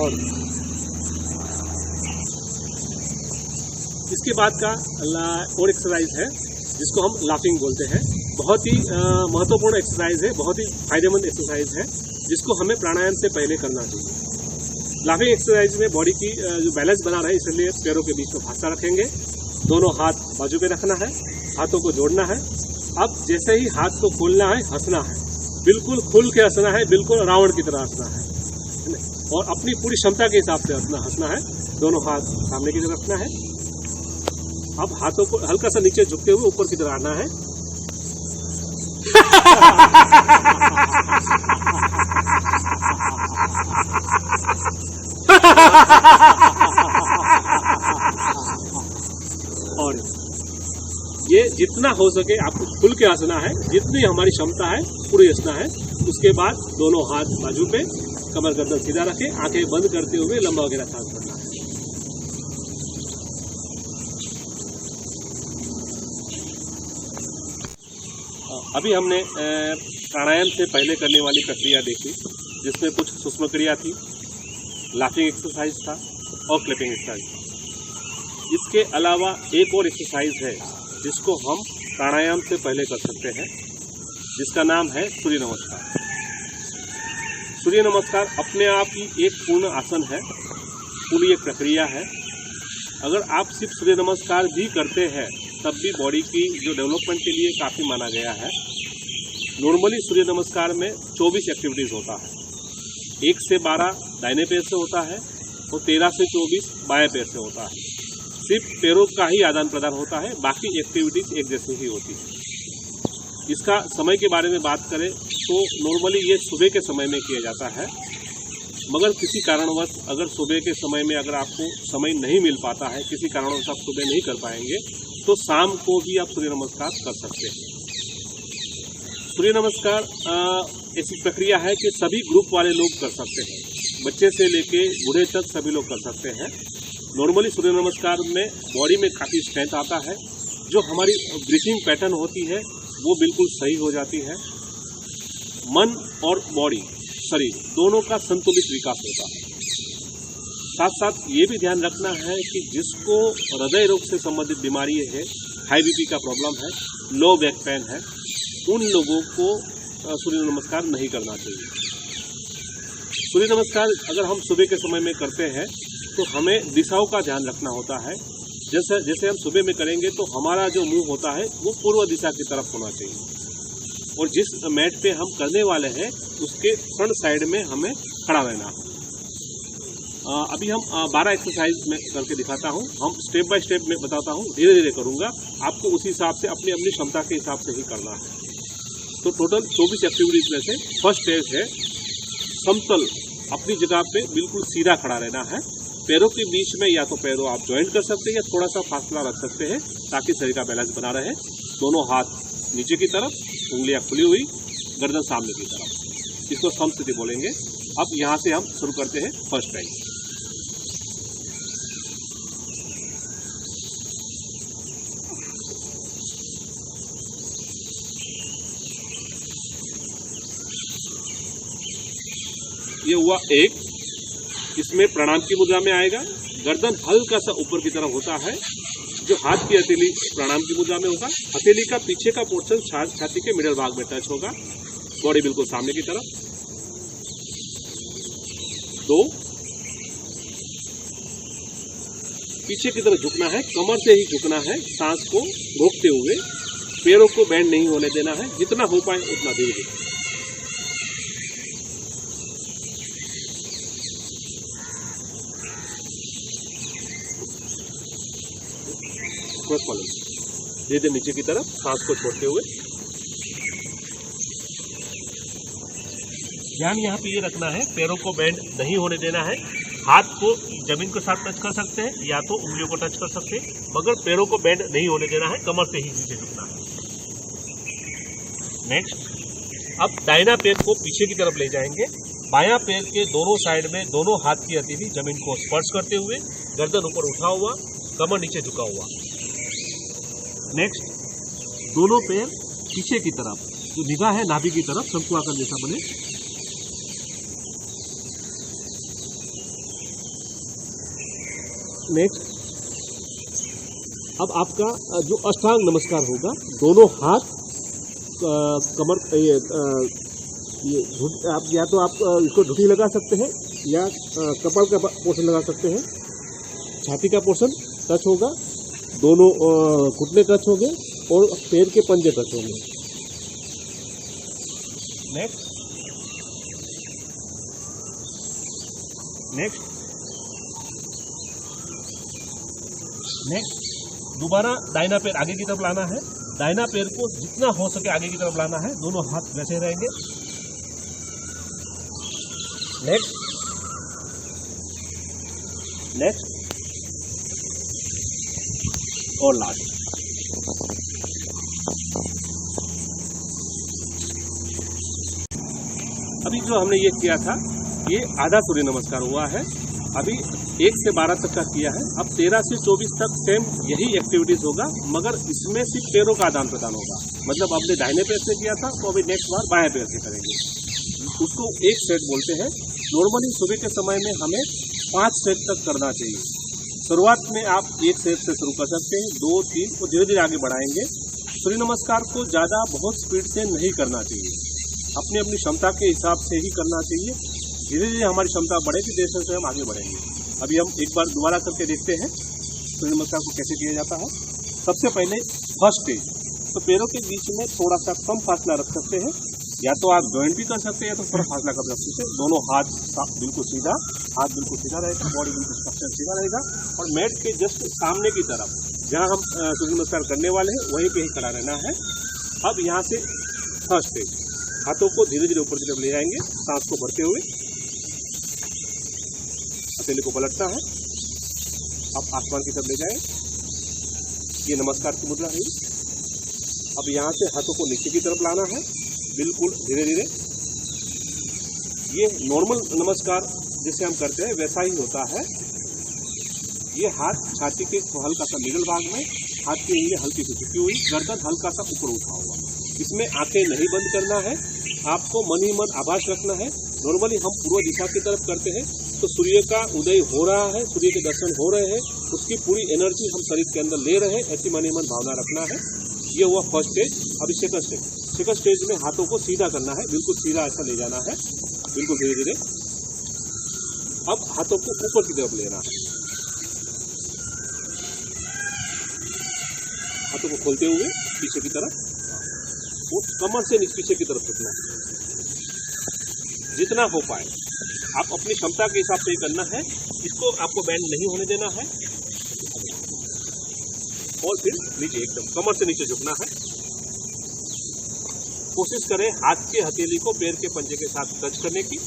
और इसके बाद का और एक्सरसाइज है जिसको हम लाफिंग बोलते हैं। बहुत ही महत्वपूर्ण एक्सरसाइज है, बहुत ही फायदेमंद एक्सरसाइज है जिसको हमें प्राणायाम से पहले करना चाहिए। लाफिंग एक्सरसाइज में बॉडी की जो बैलेंस बना रहे इसलिए पैरों के बीच में भांसा रखेंगे, दोनों हाथ बाजू पे रखना है, हाथों को जोड़ना है। अब जैसे ही हाथ को खोलना है, हंसना है, बिल्कुल खुल के हंसना है, बिल्कुल रावण की तरह हंसना है और अपनी पूरी क्षमता के हिसाब से हंसना है। दोनों हाथ सामने की तरफ रखना है। अब हाथों को हल्का सा नीचे झुकते हुए ऊपर की तरफ आना है। और ये जितना हो सके आपको खुल के हंसना है, जितनी हमारी क्षमता है पूरी हंसना है। उसके बाद दोनों हाथ बाजू पे, कमर गर्दन सीधा रखें, आंखें बंद करते हुए लंबा वगैरह सांस भरना है। अभी हमने प्राणायाम से पहले करने वाली प्रक्रिया देखी जिसमें कुछ सूक्ष्म क्रिया थी, लाफिंग एक्सरसाइज था और क्लैपिंग एक्सरसाइज। इसके अलावा एक और एक्सरसाइज है जिसको हम प्राणायाम से पहले कर सकते हैं, जिसका नाम है सूर्य नमस्कार। सूर्य नमस्कार अपने आप ही एक पूर्ण आसन है, पूरी एक प्रक्रिया है। अगर आप सिर्फ सूर्य नमस्कार भी करते हैं तब भी बॉडी की जो डेवलपमेंट के लिए काफ़ी माना गया है। नॉर्मली सूर्य नमस्कार में 24 एक्टिविटीज़ होता है। 1 से 12 दाहिने पैर से होता है और 13 से 24 बाएं पैर से होता है। सिर्फ पैरों का ही आदान प्रदान होता है, बाकी एक्टिविटीज़ एक जैसी ही होती है। इसका समय के बारे में बात करें तो नॉर्मली ये सुबह के समय में किया जाता है, मगर किसी कारणवश अगर सुबह के समय में अगर आपको समय नहीं मिल पाता है, किसी कारणवश आप सुबह नहीं कर पाएंगे, तो शाम को भी आप सूर्य नमस्कार कर सकते हैं। सूर्य नमस्कार ऐसी प्रक्रिया है कि सभी ग्रुप वाले लोग कर सकते हैं, बच्चे से लेके बूढ़े तक सभी लोग कर सकते हैं। नॉर्मली सूर्य नमस्कार में बॉडी में काफ़ी स्ट्रेंथ आता है, जो हमारी ब्रीथिंग पैटर्न होती है वो बिल्कुल सही हो जाती है। मन और बॉडी, शरीर दोनों का संतुलित विकास होता है। साथ साथ ये भी ध्यान रखना है कि जिसको हृदय रोग से संबंधित बीमारी है, हाई बीपी का प्रॉब्लम है, लो बैक पेन है, उन लोगों को सूर्य नमस्कार नहीं करना चाहिए। सूर्य नमस्कार अगर हम सुबह के समय में करते हैं तो हमें दिशाओं का ध्यान रखना होता है। जैसे हम सुबह में करेंगे तो हमारा जो मुंह होता है वो पूर्व दिशा की तरफ होना चाहिए और जिस मैट पे हम करने वाले हैं उसके फ्रंट साइड में हमें खड़ा रहना है। अभी हम 12 एक्सरसाइज में करके दिखाता हूँ। हम स्टेप बाय स्टेप में बताता हूँ, धीरे धीरे करूँगा, आपको उसी हिसाब से अपनी अपनी क्षमता के हिसाब से ही करना है। तो टोटल 24 एक्टिविटीज में से फर्स्ट स्टेप है समतल, अपनी जगह पे बिल्कुल सीधा खड़ा रहना है। पैरों के बीच में या तो पैरों आप ज्वाइंट कर सकते हैं या थोड़ा सा फासला रख सकते हैं ताकि शरीर का बैलेंस बना रहे। दोनों हाथ नीचे की तरफ, उंगलियां खुली हुई, गर्दन सामने की तरफ, इसको समस्थिति बोलेंगे। अब यहाँ से हम शुरू करते हैं फर्स्ट टाइम। ये हुआ एक, इसमें प्रणाम की मुद्रा में आएगा, गर्दन हल्का सा ऊपर की तरफ होता है, जो हाथ की हथेली प्रणाम की मुद्रा में होगा, हथेली का पीछे का पोर्शन छाती के मिडल भाग में टच होगा, बॉडी बिल्कुल सामने की तरफ। 2, पीछे की तरफ झुकना है, कमर से ही झुकना है, सांस को रोकते हुए, पैरों को बैंड नहीं होने देना है, जितना हो पाए उतना धीरे धीरे। बैकवर्ड फॉलोइंग, धीरे धीरे नीचे की तरफ सांस को छोड़ते हुए। ध्यान यहाँ पे ये रखना है, पैरों को बेंड नहीं होने देना है। हाथ को जमीन के साथ टच कर सकते हैं या तो उंगलियों को टच कर सकते हैं, मगर पैरों को बेंड नहीं होने देना है, कमर से ही नीचे झुकना है। नेक्स्ट, अब दाहिना पैर को पीछे की तरफ ले जाएंगे। बायां पैर के दोनों साइड में दोनों हाथ की हथेली जमीन को स्पर्श करते हुए, गर्दन ऊपर उठा हुआ, कमर नीचे झुका हुआ। नेक्स्ट, दोनों पैर पीछे की तरफ, जो निगाह है नाभि की तरफ शंकुआकार जैसा बने। नेक्स्ट, अब आपका जो अष्टांग नमस्कार होगा, दोनों हाथ कमर ये आप या तो आप इसको घुटनी लगा सकते हैं या कपाल का पोर्शन लगा सकते हैं। छाती का पोर्शन टच होगा, दोनों घुटने टच होंगे और पैर के पंजे टच होंगे। नेक्स्ट, दोबारा दाहिना पैर आगे की तरफ लाना है। दाहिना पैर को जितना हो सके आगे की तरफ लाना है, दोनों हाथ वैसे रहेंगे। नेक्स्ट और लास्ट। अभी जो हमने ये किया था, ये आधा सूर्य नमस्कार हुआ है। अभी 1 से 12 तक का किया है। अब 13 से 24 तक सेम यही एक्टिविटीज होगा, मगर इसमें सिर्फ पैरों का आदान प्रदान होगा। मतलब आपने दाहिने पैर से किया था, तो अभी नेक्स्ट बार बाएं पैर से करेंगे। उसको एक सेट बोलते हैं। नॉर्मली सुबह के समय में हमें 5 सेट तक करना चाहिए। शुरुआत में आप 1 सेट से शुरू कर सकते हैं, 2, 3 और धीरे धीरे आगे बढ़ाएंगे। सूर्य नमस्कार को ज़्यादा बहुत स्पीड से नहीं करना चाहिए, अपनी अपनी क्षमता के हिसाब से ही करना चाहिए। धीरे धीरे हमारी क्षमता बढ़ेगी, जैसे से हम आगे बढ़ेंगे। अभी हम एक बार दोबारा करके देखते हैं सूर्य नमस्कार को कैसे किया जाता है। सबसे पहले फर्स्ट स्टेज, तो पैरों के बीच में थोड़ा सा कम फासला रख सकते हैं, या तो आप जॉइंट भी कर सकते हैं या तो थोड़ा फासला कम रख सकते हैं। दोनों हाथ बिल्कुल सीधा, हाथ बिल्कुल सीधा रहेगा, बॉडी बिल्कुल स्ट्रक्चर सीधा रहेगा। और मैट के जस्ट सामने की तरफ जहाँ हम सूर्य नमस्कार करने वाले हैं वहीं पे ही खड़ा रहना है। अब यहाँ से फर्स्ट स्टेज, हाथों को धीरे धीरे ऊपर की तरफ ले जाएंगे, सांस को भरते हुए। हथेली को पलटना है, अब आसमान की तरफ ले जाएं। ये नमस्कार की मुद्रा है। अब यहाँ से हाथों को नीचे की तरफ लाना है, बिल्कुल धीरे धीरे। ये नॉर्मल नमस्कार जैसे हम करते हैं वैसा ही होता है। ये हाथ छाती के हल्का सा मिडल भाग में, हाथ की उंगली हल्की सी झुकी हुई, गर्दन हल्का सा ऊपर उठा हुआ। इसमें आंखें नहीं बंद करना है, आपको मन ही मन आभास रखना है। नॉर्मली हम पूर्व दिशा की तरफ करते हैं, तो सूर्य का उदय हो रहा है, सूर्य के दर्शन हो रहे हैं, उसकी पूरी एनर्जी हम शरीर के अंदर ले रहे हैं, ऐसी मन ही मन भावना रखना है। ये हुआ फर्स्ट स्टेज। अभी सेकंड स्टेज। सेकंड स्टेज में हाथों को सीधा करना है, बिल्कुल सीधा ऐसा ले जाना है, बिल्कुल धीरे धीरे। अब हाथों को ऊपर की तरफ लेना है, हाथों को खोलते हुए पीछे की तरफ, और कमर से पीछे की तरफ झुकना है जितना हो पाए। आप अपनी क्षमता के हिसाब से ही करना है, इसको आपको बैंड नहीं होने देना है। और फिर नीचे एकदम कमर से नीचे झुकना है। कोशिश करें हाथ के हथेली को पैर के पंजे के साथ टच करने की।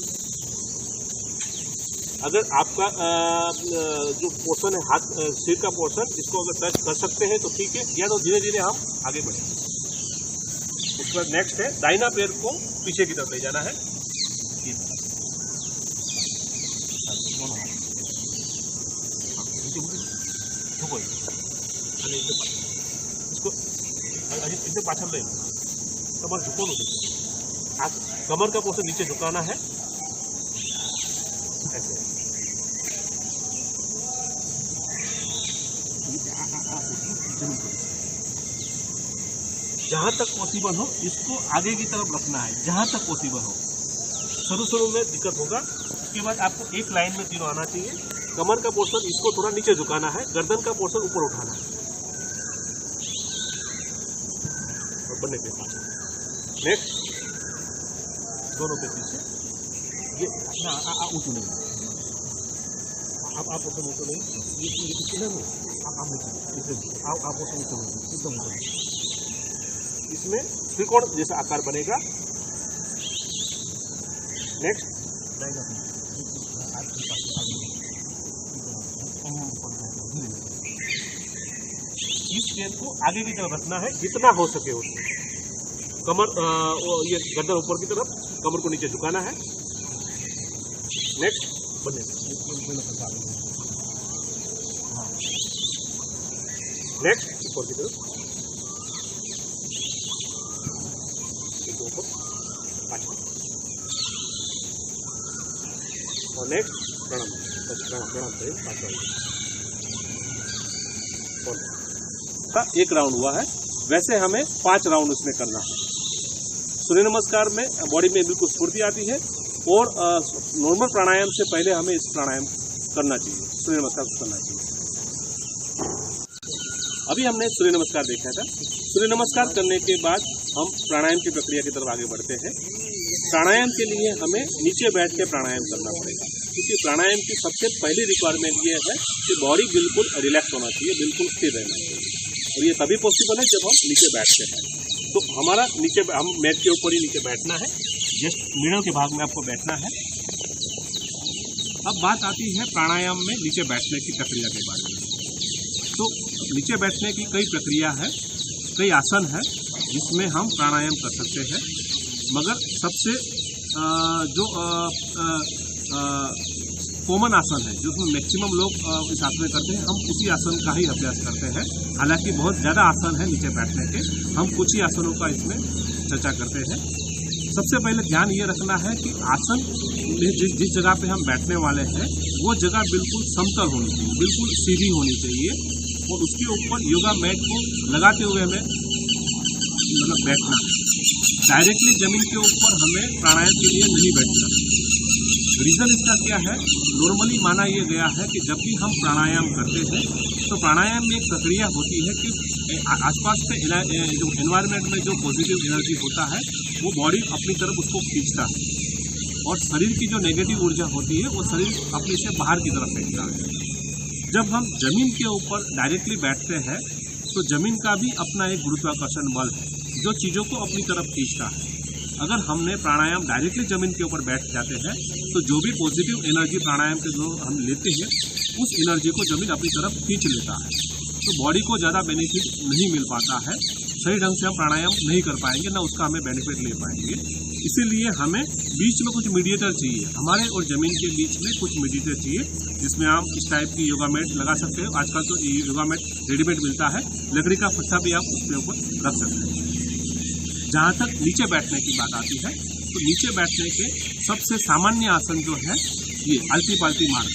अगर आपका जो पोर्शन है हाथ सिर का पोर्शन, इसको अगर टच कर सकते हैं तो ठीक है, या तो धीरे धीरे हम आगे बढ़ेंगे। उसके बाद नेक्स्ट है दाहिना पैर को पीछे की तरफ ले जाना है। इसको इधर पाछल ले, कमर झुको नहीं, कमर का पोर्शन नीचे झुकाना है ऐसे। जहाँ तक पॉसिबल हो इसको आगे की तरफ रखना है, जहाँ तक पॉसिबल हो। शुरू में दिक्कत होगा, उसके बाद आपको एक लाइन में तीनों आना चाहिए। कमर का पोर्शन इसको थोड़ा नीचे झुकाना है, गर्दन का पोर्शन ऊपर उठाना है और बनने के पास। नेक्स्ट, दोनों के पीछे ये ऊँच नहीं, आप उसमें मोटो नहीं, ये कितना में आप उसमें मोटो नहीं, एकदम मोटो। इसमें त्रिकोण जैसा आकार बनेगा। नेक्स्ट, इस पेन को आगे की तरफ रखना है जितना हो सके उतना। कमर ये गर्दन ऊपर की तरफ, कमर को नीचे झुकाना है। नेक्स्ट, बने नेक्स्ट ऊपर की तरफ, और नेक्स्ट प्रणाम, प्रणाम प्रणाम करें। एक राउंड हुआ है, वैसे हमें 5 राउंड उसमें करना है। सूर्य नमस्कार में बॉडी में बिल्कुल स्फूर्ति आती है और नॉर्मल प्राणायाम से पहले हमें इस प्राणायाम करना चाहिए, सूर्य नमस्कार करना चाहिए। अभी हमने सूर्य नमस्कार देखा था। सूर्य नमस्कार करने के बाद हम प्राणायाम की प्रक्रिया की तरफ आगे बढ़ते हैं। प्राणायाम के लिए हमें नीचे बैठ के प्राणायाम करना पड़ेगा, क्योंकि प्राणायाम की सबसे पहली रिक्वायरमेंट ये है कि बॉडी बिल्कुल रिलैक्स होना चाहिए, बिल्कुल स्थिर रहना चाहिए। और ये तभी पॉसिबल है जब हम नीचे बैठते हैं। तो हमारा नीचे, हम मैट के ऊपर ही नीचे बैठना है, जस्ट मिडल के भाग में आपको बैठना है। अब बात आती है प्राणायाम में नीचे बैठने की प्रक्रिया के बारे में। तो नीचे बैठने की कई प्रक्रिया है, कई आसन है जिसमें हम प्राणायाम कर सकते हैं, मगर सबसे जो कॉमन आसन है, जो उसमें मैक्सिमम लोग इस आसन में करते हैं, हम उसी आसन का ही अभ्यास करते हैं। हालांकि बहुत ज़्यादा आसन है नीचे बैठने के, हम कुछ ही आसनों का इसमें चर्चा करते हैं। सबसे पहले ध्यान ये रखना है कि आसन में जिस जगह पे हम बैठने वाले हैं वो जगह बिल्कुल समतल होनी चाहिए, बिल्कुल सीधी होनी चाहिए, और उसके ऊपर योगा मैट को लगाते हुए हमें मतलब बैठना है। डायरेक्टली जमीन के ऊपर हमें प्राणायाम के लिए नहीं बैठना। रीज़न इसका क्या है? नॉर्मली माना यह गया है कि जब भी हम प्राणायाम करते हैं तो प्राणायाम में एक प्रक्रिया होती है कि आसपास के जो एनवायरनमेंट में जो पॉजिटिव एनर्जी होता है वो बॉडी अपनी तरफ उसको खींचता है, और शरीर की जो नेगेटिव ऊर्जा होती है वो शरीर अपने से बाहर की तरफ फेंकता है। जब हम जमीन के ऊपर डायरेक्टली बैठते हैं तो जमीन का भी अपना एक गुरुत्वाकर्षण बल है जो चीज़ों को अपनी तरफ खींचता है। अगर हमने प्राणायाम डायरेक्टली जमीन के ऊपर बैठ जाते हैं तो जो भी पॉजिटिव एनर्जी प्राणायाम के जो हम लेते हैं उस एनर्जी को जमीन अपनी तरफ खींच लेता है, तो बॉडी को ज़्यादा बेनिफिट नहीं मिल पाता है। सही ढंग से हम प्राणायाम नहीं कर पाएंगे, ना उसका हमें बेनिफिट ले पाएंगे। इसीलिए हमें बीच में कुछ मीडिएटर चाहिए, हमारे और ज़मीन के बीच में कुछ मीडिएटर चाहिए, जिसमें आप इस टाइप की योगा मैट लगा सकते हो। आजकल तो योगा मैट रेडीमेड मिलता है, लकड़ी का फट्टा भी आप उसके ऊपर रख सकते हैं। जहाँ तक नीचे बैठने की बात आती है तो नीचे बैठने के सबसे सामान्य आसन जो है ये आलती पालती मार,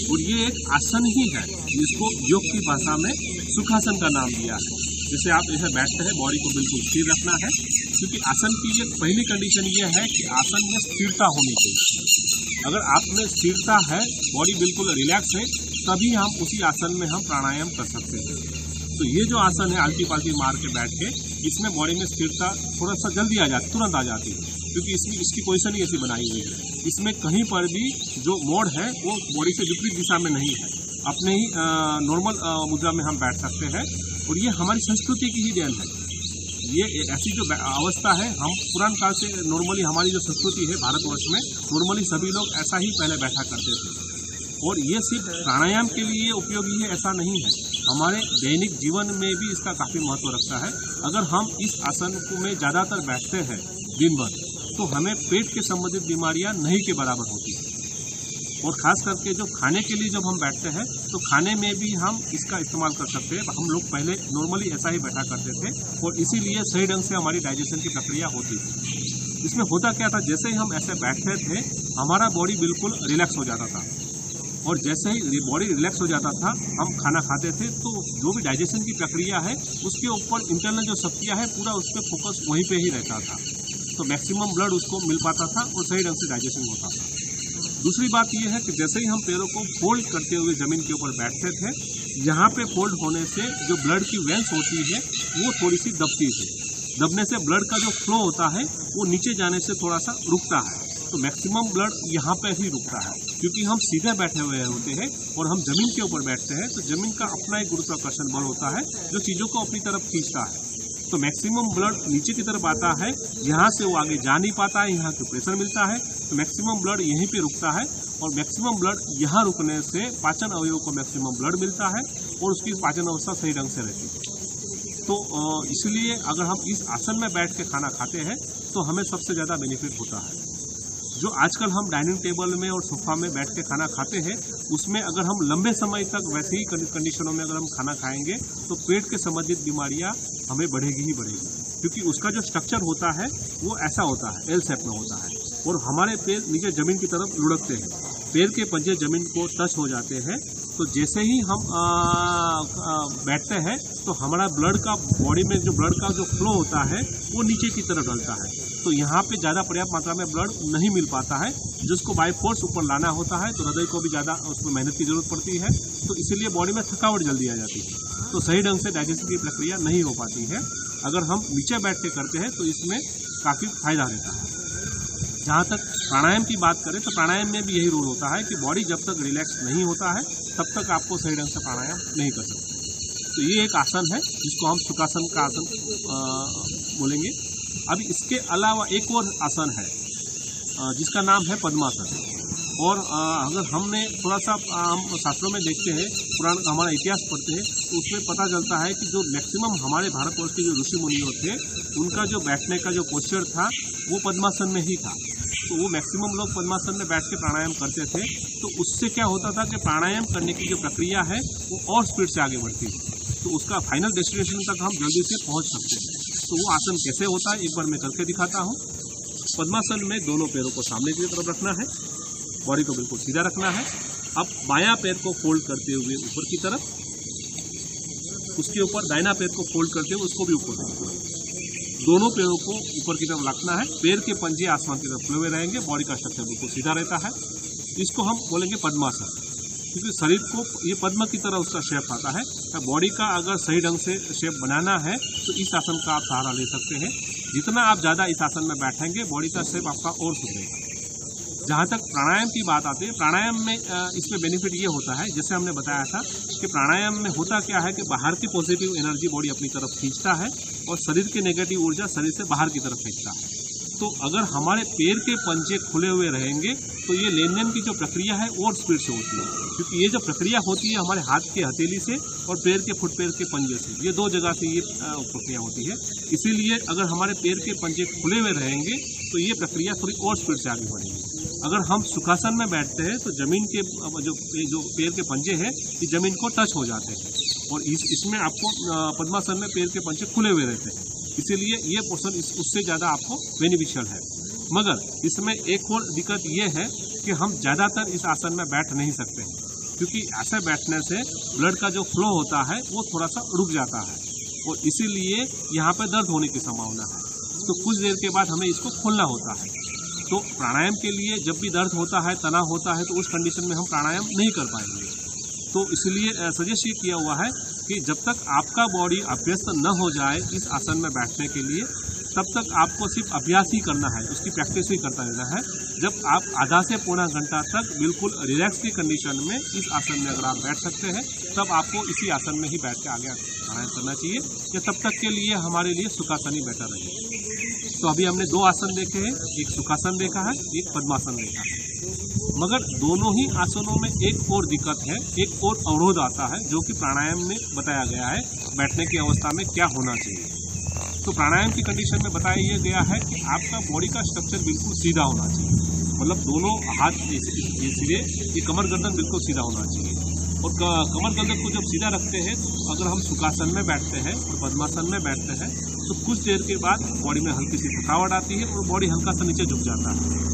और ये एक आसन ही है जिसको योग की भाषा में सुखासन का नाम दिया है। जैसे आप ऐसे बैठते हैं, बॉडी को बिल्कुल स्थिर रखना है, क्योंकि आसन की ये पहली कंडीशन ये है कि आसन में स्थिरता होनी चाहिए। अगर आप में स्थिरता है, बॉडी बिल्कुल रिलैक्स है, तभी हम उसी आसन में हम प्राणायाम कर सकते हैं। तो ये जो आसन है आलती पालती मार के बैठ के, इसमें बॉडी में स्थिरता थोड़ा सा जल्दी आ जाती, तुरंत आ जाती है, क्योंकि इसमें इसकी पोजीशन ही ऐसी बनाई हुई है। इसमें कहीं पर भी जो मोड़ है वो बॉडी से विपरीत दिशा में नहीं है, अपने ही नॉर्मल मुद्रा में हम बैठ सकते हैं। और ये हमारी संस्कृति की ही देन है। ये ऐसी जो अवस्था है, हम पुरान काल से नॉर्मली हमारी जो संस्कृति है भारतवर्ष में, नॉर्मली सभी लोग ऐसा ही पहले बैठा करते थे। और ये सिर्फ प्राणायाम के लिए उपयोगी है ऐसा नहीं है, हमारे दैनिक जीवन में भी इसका काफ़ी महत्व रखता है। अगर हम इस आसन में ज़्यादातर बैठते हैं दिन भर तो हमें पेट के संबंधित बीमारियां नहीं के बराबर होती हैं। और ख़ास करके जो खाने के लिए जब हम बैठते हैं तो खाने में भी हम इसका इस्तेमाल कर सकते हैं। हम लोग पहले नॉर्मली ऐसा ही बैठा करते थे और इसीलिए सही ढंग से हमारी डाइजेशन की प्रक्रिया होती थी। इसमें होता क्या था, जैसे ही हम ऐसे बैठते थे हमारा बॉडी बिल्कुल रिलैक्स हो जाता था, और जैसे ही बॉडी रिलैक्स हो जाता था हम खाना खाते थे तो जो भी डाइजेशन की प्रक्रिया है उसके ऊपर इंटरनल जो शक्तियाँ है पूरा उस पर फोकस वहीं पे ही रहता था, तो मैक्सिमम ब्लड उसको मिल पाता था और सही ढंग से डाइजेशन होता था। दूसरी बात यह है कि जैसे ही हम पैरों को फोल्ड करते हुए ज़मीन के ऊपर बैठते थे, यहाँ पे फोल्ड होने से जो ब्लड की वेंस होती है वो थोड़ी सी दबती है। दबने से ब्लड का जो फ्लो होता है वो नीचे जाने से थोड़ा सा रुकता है, तो मैक्सिमम ब्लड यहाँ पे ही रुकता है, क्योंकि हम सीधे बैठे हुए होते हैं और हम जमीन के ऊपर बैठते हैं, तो जमीन का अपना एक गुरुत्वाकर्षण बल होता है जो चीज़ों को अपनी तरफ खींचता है। तो मैक्सिमम ब्लड नीचे की तरफ आता है, यहाँ से वो आगे जा नहीं पाता है, यहाँ पे प्रेशर मिलता है, तो मैक्सिमम ब्लड यहीं पे रुकता है। और मैक्सिमम ब्लड यहाँ रुकने से पाचन अवयव को मैक्सिमम ब्लड मिलता है और उसकी पाचन अवस्था सही ढंग से रहती है। तो इसलिए अगर हम इस आसन में बैठ के खाना खाते हैं तो हमें सबसे ज़्यादा बेनिफिट होता है। जो आजकल हम डाइनिंग टेबल में और सोफा में बैठ के खाना खाते हैं, उसमें अगर हम लंबे समय तक वैसे ही कंडीशनों में अगर हम खाना खाएंगे तो पेट के संबंधित बीमारियां हमें बढ़ेगी ही बढ़ेगी, क्योंकि उसका जो स्ट्रक्चर होता है वो ऐसा होता है, एल शेप में होता है और हमारे पैर नीचे जमीन की तरफ लुढ़कते हैं, पैर के पंजे जमीन को टच हो जाते हैं। तो जैसे ही हम बैठते हैं तो हमारा ब्लड का बॉडी में जो ब्लड का जो फ्लो होता है वो नीचे की तरफ डलता है, तो यहाँ पे ज़्यादा पर्याप्त मात्रा में ब्लड नहीं मिल पाता है, जिसको बाय फोर्स ऊपर लाना होता है, तो हृदय को भी ज़्यादा उसमें मेहनत की जरूरत पड़ती है, तो इसीलिए बॉडी में थकावट जल्दी आ जाती है, तो सही ढंग से डाइजेशन की प्रक्रिया नहीं हो पाती है। अगर हम नीचे बैठ के करते हैं तो इसमें काफ़ी फायदा रहता है। जहाँ तक प्राणायाम की बात करें तो प्राणायाम में भी यही रूल होता है कि बॉडी जब तक रिलैक्स नहीं होता है तब तक आपको सही ढंग से प्राणायाम नहीं कर सकते। तो ये एक आसन है जिसको हम सुखासन का आसन बोलेंगे। अब इसके अलावा एक और आसन है जिसका नाम है पद्मासन। और अगर हमने थोड़ा सा हम शास्त्रों में देखते हैं, पुराण हमारा इतिहास पढ़ते हैं, तो उसमें पता चलता है कि जो मैक्सिमम हमारे भारतवर्ष के जो ऋषि मुनियों थे उनका जो बैठने का जो पोस्चर था वो पद्मासन में ही था। तो वो मैक्सिमम लोग पद्मासन में बैठ के प्राणायाम करते थे, तो उससे क्या होता था कि प्राणायाम करने की जो प्रक्रिया है वो और स्पीड से आगे बढ़ती है, तो उसका फाइनल डेस्टिनेशन तक हम जल्दी से पहुँच सकते हैं। तो वो आसन कैसे होता है एक बार मैं करके दिखाता हूँ। पद्मासन में दोनों पैरों को सामने की तरफ रखना है, बॉडी को बिल्कुल सीधा रखना है। अब बायां पैर को फोल्ड करते हुए ऊपर की तरफ, उसके ऊपर दाहिना पैर को फोल्ड करते हुए उसको भी ऊपर, दोनों पैरों को ऊपर की तरफ रखना है। पैर के पंजे आसमान की तरफ खुले हुए रहेंगे, बॉडी का स्ट्रक्चर बिल्कुल सीधा रहता है। इसको हम बोलेंगे पद्मासन, क्योंकि शरीर को ये पद्म की तरह उसका शेप आता है। बॉडी का अगर सही ढंग से शेप बनाना है तो इस आसन का आप सहारा ले सकते हैं। जितना आप ज़्यादा इस आसन में बैठेंगे बॉडी का शेप आपका और सुधरेगा। जहाँ तक प्राणायाम की बात आती है, प्राणायाम में इसमें बेनिफिट ये होता है, जैसे हमने बताया था कि प्राणायाम में होता क्या है कि बाहर की पॉजिटिव एनर्जी बॉडी अपनी तरफ खींचता है और शरीर की नेगेटिव ऊर्जा शरीर से बाहर की तरफ फेंकता है। तो अगर हमारे पैर के पंजे खुले हुए रहेंगे तो ये लेन देन की जो प्रक्रिया है और स्पीड से होती है, क्योंकि ये जो प्रक्रिया होती है हमारे हाथ के हथेली से और पैर के फुटपैर के पंजे से, ये दो जगह से ये प्रक्रिया होती है। इसीलिए अगर हमारे पैर के पंजे खुले हुए रहेंगे तो ये प्रक्रिया थोड़ी और स्पीड से आगे बढ़ेगी। अगर हम सुखासन में बैठते हैं तो जमीन के जो पैर के पंजे हैं ये जमीन को टच हो जाते हैं, और इसमें आपको पद्मासन में पैर के पंजे खुले हुए रहते हैं, इसीलिए ये पोर्शन उससे ज़्यादा आपको बेनिफिशियल है। मगर इसमें एक और दिक्कत ये है कि हम ज़्यादातर इस आसन में बैठ नहीं सकते हैं, क्योंकि ऐसे बैठने से ब्लड का जो फ्लो होता है वो थोड़ा सा रुक जाता है और इसीलिए यहाँ पे दर्द होने की संभावना है। तो कुछ देर के बाद हमें इसको खोलना होता है। तो प्राणायाम के लिए जब भी दर्द होता है, तनाव होता है, तो उस कंडीशन में हम प्राणायाम नहीं कर पाएंगे। तो इसलिए सजेस्ट ये किया हुआ है कि जब तक आपका बॉडी अभ्यस्त न हो जाए इस आसन में बैठने के लिए, तब तक आपको सिर्फ अभ्यास ही करना है, उसकी प्रैक्टिस ही करता रहना है। जब आप आधा से पौना घंटा तक बिल्कुल रिलैक्स की कंडीशन में इस आसन में अगर आप बैठ सकते हैं, तब आपको इसी आसन में ही बैठ के आगे प्राणायाम करना चाहिए। या तब तक के लिए हमारे लिए सुखासन ही बेटर रहेगा। तो अभी हमने दो आसन देखे हैं, एक सुखासन देखा है, एक पद्मासन देखा है। मगर दोनों ही आसनों में एक और दिक्कत है, एक और अवरोध आता है, जो कि प्राणायाम में बताया गया है बैठने की अवस्था में क्या होना चाहिए। तो प्राणायाम की कंडीशन में बताया यह गया है कि आपका बॉडी का स्ट्रक्चर बिल्कुल सीधा होना चाहिए, मतलब दोनों हाथ सीधे, ये कमर गर्दन बिल्कुल सीधा होना चाहिए। और कमर गर्दन को जब सीधा रखते हैं तो अगर हम सुखासन में बैठते हैं और पद्मासन में बैठते हैं तो कुछ देर के बाद बॉडी में हल्की सी थकावट आती है और बॉडी हल्का सा नीचे झुक जाता है।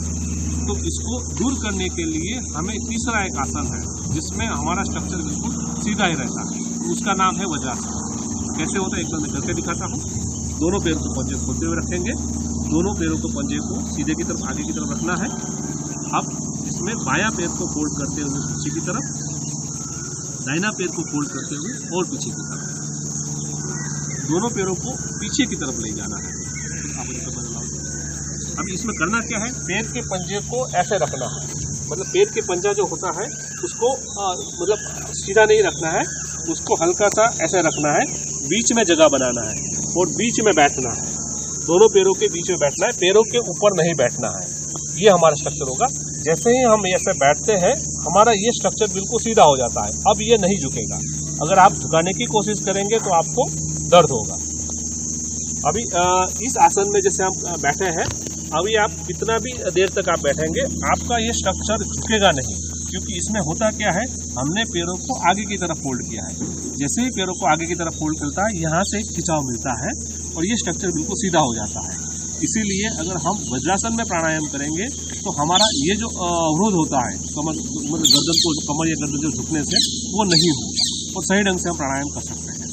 तो इसको दूर करने के लिए हमें तीसरा एक आसन है जिसमें हमारा स्ट्रक्चर बिल्कुल सीधा ही रहता है, उसका नाम है वज्रासन। कैसे होता है एक बार मैं करके दिखाता हूँ। दोनों पैर को पंजे खोलते हुए रखेंगे, दोनों पैरों को पंजे को सीधे की तरफ आगे की तरफ रखना है। अब इसमें बायां पैर को फोल्ड करते हुए पीछे की तरफ, दाहिना पैर को फोल्ड करते हुए और पीछे की तरफ, दोनों पैरों को पीछे की तरफ ले जाना है। आप अभी इसमें करना क्या है, पैर के पंजे को ऐसे रखना है, मतलब पैर के पंजा जो होता है उसको मतलब सीधा नहीं रखना है, उसको हल्का सा ऐसे रखना है, बीच में जगह बनाना है और बीच में बैठना है, दोनों पैरों के बीच में बैठना है, पैरों के ऊपर नहीं बैठना है। ये हमारा स्ट्रक्चर होगा। जैसे ही हम ऐसे बैठते हैं हमारा ये स्ट्रक्चर बिल्कुल सीधा हो जाता है। अब ये नहीं झुकेगा। अगर आप झुकाने की कोशिश करेंगे तो आपको दर्द होगा। अभी इस आसन में जैसे हम बैठे हैं, अभी आप कितना भी देर तक आप बैठेंगे आपका ये स्ट्रक्चर झुकेगा नहीं, क्योंकि इसमें होता क्या है, हमने पैरों को आगे की तरफ फोल्ड किया है। जैसे ही पैरों को आगे की तरफ फोल्ड करता है यहाँ से खिंचाव मिलता है और ये स्ट्रक्चर बिल्कुल सीधा हो जाता है। इसीलिए अगर हम वज्रासन में प्राणायाम करेंगे तो हमारा ये जो अवरोध होता है कमर मतलब गर्दन को, कमर या गर्दन जो झुकने से, वो नहीं होगा और सही ढंग से हम प्राणायाम कर सकते हैं।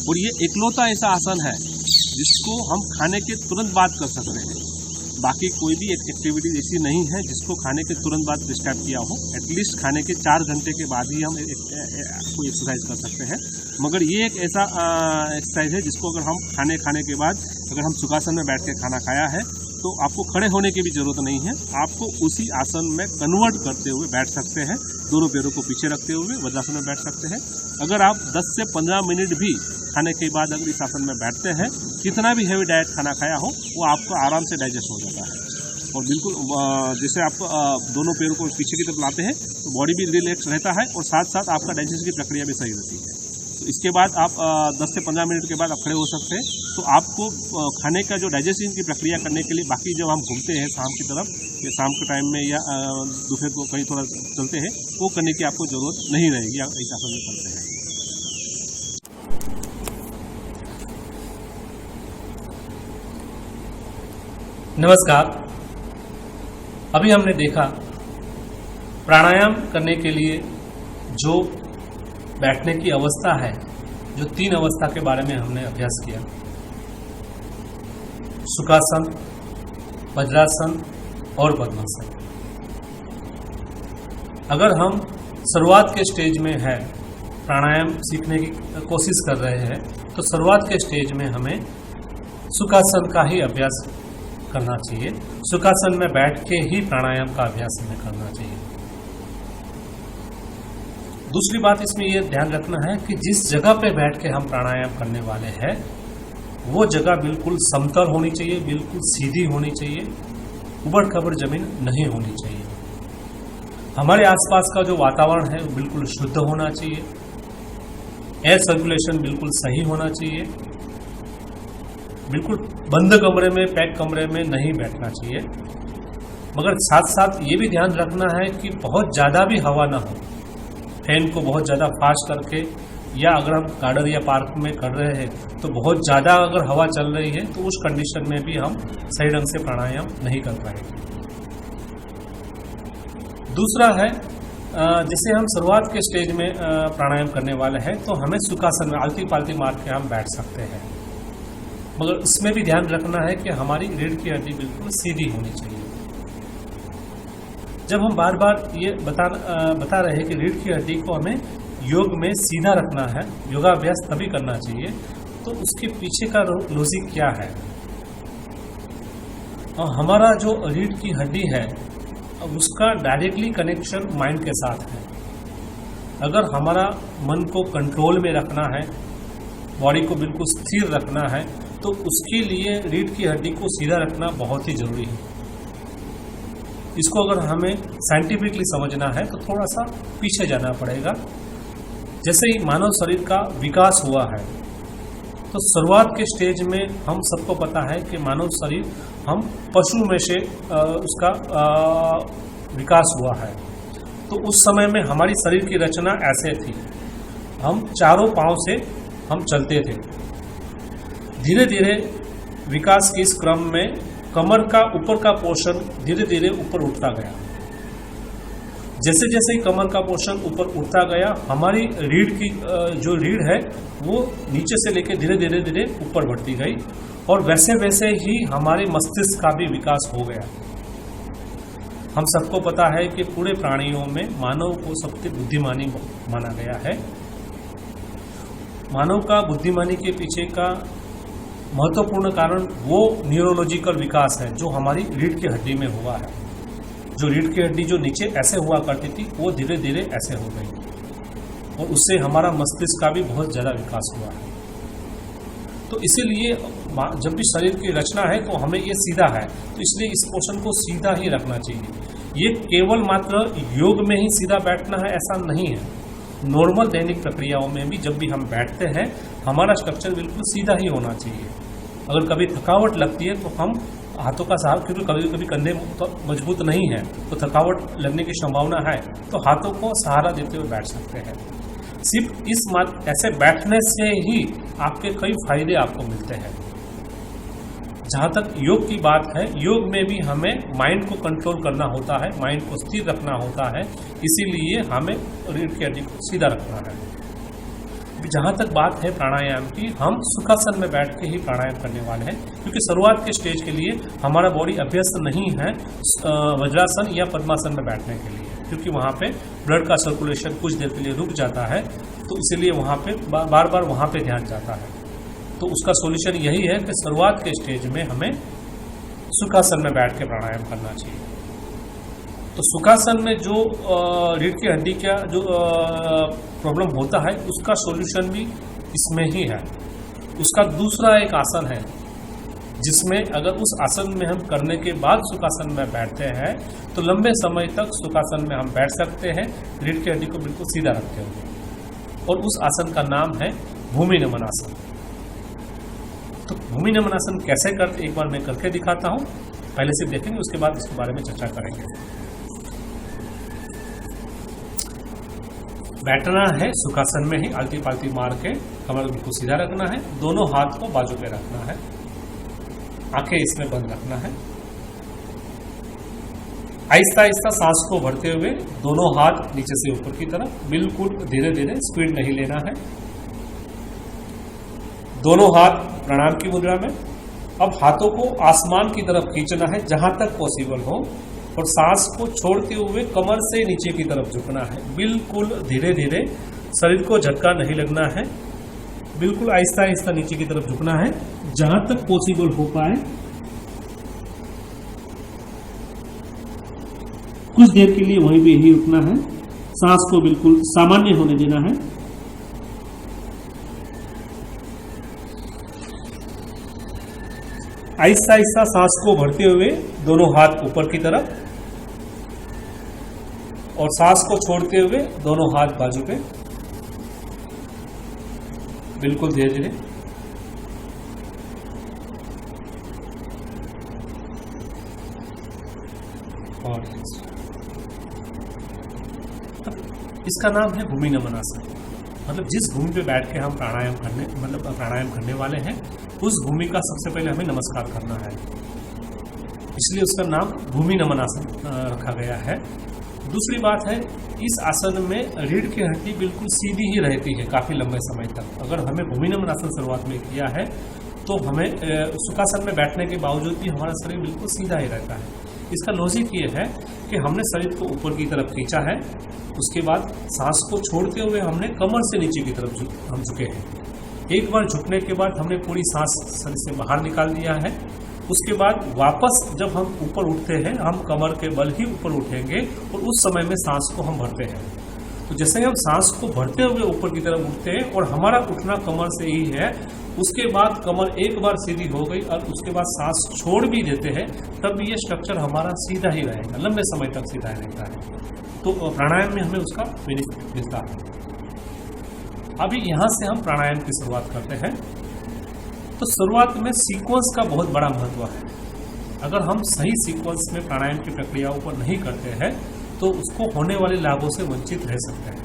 और ये एकलौता ऐसा आसन है जिसको हम खाने के तुरंत बाद कर सकते हैं। बाकी कोई भी एक्टिविटी ऐसी नहीं है जिसको खाने के तुरंत बाद प्रिस्क्राइब किया हो। एटलीस्ट खाने के 4 घंटे के बाद ही हम कोई एक्सरसाइज कर सकते हैं। मगर ये एक ऐसा एक्सरसाइज है जिसको अगर हम खाने के बाद अगर हम सुखासन में बैठ के खाना खाया है तो आपको खड़े होने की भी ज़रूरत नहीं है, आपको उसी आसन में कन्वर्ट करते हुए बैठ सकते हैं। दोनों पैरों को पीछे रखते हुए वज्रासन में बैठ सकते हैं। अगर आप 10 से 15 मिनट भी खाने के बाद अगर इस आसन में बैठते हैं, कितना भी हैवी डाइट खाना खाया हो वो आपको आराम से डाइजेस्ट हो जाता है। और बिल्कुल जैसे आप दोनों पैरों को पीछे की तरफ लाते हैं तो बॉडी भी रिलैक्स रहता है और साथ साथ आपका डाइजेशन की प्रक्रिया भी सही रहती है। तो इसके बाद आप 10 से 15 मिनट के बाद आप खड़े हो सकते हैं। तो आपको खाने का जो डाइजेशन की प्रक्रिया करने के लिए बाकी जब हम घूमते हैं शाम की तरफ या शाम के टाइम में या दोपहर को कहीं थोड़ा चलते हैं, वो करने की आपको ज़रूरत नहीं रहेगी। आप इस आसन में करते हैं। नमस्कार। अभी हमने देखा प्राणायाम करने के लिए जो बैठने की अवस्था है, जो 3 अवस्था के बारे में हमने अभ्यास किया, सुखासन, वज्रासन और पद्मासन। अगर हम शुरुआत के स्टेज में है, प्राणायाम सीखने की कोशिश कर रहे हैं, तो शुरुआत के स्टेज में हमें सुखासन का ही अभ्यास करना चाहिए। सुखासन में बैठ के ही प्राणायाम का अभ्यास हमें करना चाहिए। दूसरी बात इसमें यह ध्यान रखना है कि जिस जगह पे बैठ के हम प्राणायाम करने वाले हैं वो जगह बिल्कुल समतल होनी चाहिए, बिल्कुल सीधी होनी चाहिए, उबड़ खबड़ जमीन नहीं होनी चाहिए। हमारे आसपास का जो वातावरण है वो बिल्कुल शुद्ध होना चाहिए, एयर सर्कुलेशन बिल्कुल सही होना चाहिए। बिल्कुल बंद कमरे में, पैक कमरे में नहीं बैठना चाहिए। मगर साथ साथ ये भी ध्यान रखना है कि बहुत ज़्यादा भी हवा ना हो। फैन को बहुत ज़्यादा फास्ट करके, या अगर हम गार्डन या पार्क में कर रहे हैं तो बहुत ज़्यादा अगर हवा चल रही है तो उस कंडीशन में भी हम सही ढंग से प्राणायाम नहीं कर पाएंगे। दूसरा है, जैसे हम शुरुआत के स्टेज में प्राणायाम करने वाले हैं तो हमें सुखासन में आलती पालती मार के हम बैठ सकते हैं। मगर इसमें भी ध्यान रखना है कि हमारी रीढ़ की हड्डी बिल्कुल सीधी होनी चाहिए। जब हम बार बार ये बता रहे हैं कि रीढ़ की हड्डी को हमें योग में सीधा रखना है, योगाभ्यास तभी करना चाहिए, तो उसके पीछे का लॉजिक क्या है? हमारा जो रीढ़ की हड्डी है उसका डायरेक्टली कनेक्शन माइंड के साथ है। अगर हमारा मन को कंट्रोल में रखना है, बॉडी को बिल्कुल स्थिर रखना है, तो उसके लिए रीढ़ की हड्डी को सीधा रखना बहुत ही जरूरी है। इसको अगर हमें साइंटिफिकली समझना है तो थोड़ा सा पीछे जाना पड़ेगा। जैसे ही मानव शरीर का विकास हुआ है तो शुरुआत के स्टेज में हम सबको पता है कि मानव शरीर हम पशु में से उसका विकास हुआ है। तो उस समय में हमारी शरीर की रचना ऐसे थी, हम चारों पांव से हम चलते थे। धीरे धीरे विकास के इस क्रम में कमर का ऊपर का पोर्शन धीरे धीरे ऊपर उठता गया। जैसे जैसे ही कमर का पोर्शन ऊपर उठता गया, हमारी रीढ़ की जो रीढ़ है वो नीचे से लेकर धीरे धीरे धीरे ऊपर बढ़ती गई, और वैसे वैसे ही हमारे मस्तिष्क का भी विकास हो गया। हम सबको पता है कि पूरे प्राणियों में मानव को सबसे बुद्धिमानी माना गया है। मानव का बुद्धिमानी के पीछे का महत्वपूर्ण कारण वो न्यूरोलॉजिकल विकास है जो हमारी रीढ़ की हड्डी में हुआ है। जो रीढ़ की हड्डी जो नीचे ऐसे हुआ करती थी वो धीरे धीरे ऐसे हो गई और उससे हमारा मस्तिष्क का भी बहुत ज़्यादा विकास हुआ है। तो इसीलिए जब भी शरीर की रचना है तो हमें ये सीधा है, तो इसलिए इस पोर्शन को सीधा ही रखना चाहिए। ये केवल मात्र योग में ही सीधा बैठना है ऐसा नहीं है, नॉर्मल दैनिक प्रक्रियाओं में भी जब भी हम बैठते हैं हमारा स्ट्रक्चर बिल्कुल सीधा ही होना चाहिए। अगर कभी थकावट लगती है तो हम हाथों का सहारा, क्योंकि कभी कभी कंधे तो मजबूत नहीं है तो थकावट लगने की संभावना है, तो हाथों को सहारा देते हुए बैठ सकते हैं। सिर्फ ऐसे बैठने से ही आपके कई फायदे आपको मिलते हैं। जहाँ तक योग की बात है, योग में भी हमें माइंड को कंट्रोल करना होता है, माइंड को स्थिर रखना होता है, इसीलिए हमें रीढ़ की हड्डी को सीधा रखना है। जहाँ तक बात है प्राणायाम की, हम सुखासन में बैठ के ही प्राणायाम करने वाले हैं, क्योंकि शुरुआत के स्टेज के लिए हमारा बॉडी अभ्यस्त नहीं है वज्रासन या पद्मासन में बैठने के लिए, क्योंकि वहाँ पे ब्लड का सर्कुलेशन कुछ देर के लिए रुक जाता है, तो इसीलिए वहाँ पे बार बार वहाँ पे ध्यान जाता है। तो उसका सॉल्यूशन यही है कि शुरुआत के स्टेज में हमें सुखासन में बैठ के प्राणायाम करना चाहिए। तो सुखासन में जो रीढ़ की हड्डी का जो प्रॉब्लम होता है उसका सॉल्यूशन भी इसमें ही है। उसका दूसरा एक आसन है जिसमें अगर उस आसन में हम करने के बाद सुखासन में बैठते हैं तो लंबे समय तक सुखासन में हम बैठ सकते हैं रीढ़ की हड्डी को बिल्कुल सीधा रखते हुए, और उस आसन का नाम है भूमि नमन आसन। तो भूमि नमन आसन कैसे करते एक बार मैं करके दिखाता हूँ, पहले से देखेंगे उसके बाद इसके बारे में चर्चा करेंगे। बैठना है सुखासन में ही, आलती पालती मार के कमर बिल्कुल सीधा रखना है, दोनों हाथ को बाजू पे रखना है, आंखें इसमें बंद रखना है। आहिस्ता आहिस्ता सांस को भरते हुए दोनों हाथ नीचे से ऊपर की तरफ, बिल्कुल धीरे धीरे, स्पीड नहीं लेना है। दोनों हाथ प्रणाम की मुद्रा में। अब हाथों को आसमान की तरफ खींचना है जहां तक पॉसिबल हो, और सांस को छोड़ते हुए कमर से नीचे की तरफ झुकना है, बिल्कुल धीरे धीरे, शरीर को झटका नहीं लगना है, बिल्कुल आहिस्ता आहिस्ता नीचे की तरफ झुकना है जहां तक पॉसिबल हो पाए। कुछ देर के लिए वहीं पे ही रुकना है, सांस को बिल्कुल सामान्य होने देना है। आहिस्ता आहिस्ता सांस को भरते हुए दोनों हाथ ऊपर की तरफ, और सांस को छोड़ते हुए दोनों हाथ बाजू पे, बिल्कुल धीरे धीरे। और इसका नाम है भूमि नमन आसन। मतलब जिस भूमि पे बैठ के हम प्राणायाम करने वाले हैं उस भूमि का सबसे पहले हमें नमस्कार करना है, इसलिए उसका नाम भूमि नमन आसन रखा गया है। दूसरी बात है, इस आसन में रीढ़ की हड्डी बिल्कुल सीधी ही रहती है काफ़ी लंबे समय तक। अगर हमें भूमि नमन आसन शुरुआत में किया है तो हमें सुखासन में बैठने के बावजूद भी हमारा शरीर बिल्कुल सीधा ही रहता है। इसका लॉजिक ये है कि हमने शरीर को ऊपर की तरफ खींचा है, उसके बाद सांस को छोड़ते हुए हमने कमर से नीचे की तरफ हम झुके हैं। एक बार झुकने के बाद हमने पूरी सांस शरीर से बाहर निकाल दिया है। उसके बाद वापस जब हम ऊपर उठते हैं हम कमर के बल ही ऊपर उठेंगे, और उस समय में सांस को हम भरते हैं। तो जैसे हम सांस को भरते हुए ऊपर की तरफ उठते हैं और हमारा उठना कमर से ही है, उसके बाद कमर एक बार सीधी हो गई और उसके बाद सांस छोड़ भी देते हैं, तब ये स्ट्रक्चर हमारा सीधा ही रहेगा, लंबे समय तक सीधा ही रहता है। तो प्राणायाम में हमें उसका बेनिफिट मिलता है। अभी यहाँ से हम प्राणायाम की शुरुआत करते हैं। तो शुरुआत में सीक्वेंस का बहुत बड़ा महत्व है। अगर हम सही सीक्वेंस में प्राणायाम की प्रक्रियाओं को नहीं करते हैं तो उसको होने वाले लाभों से वंचित रह सकते हैं।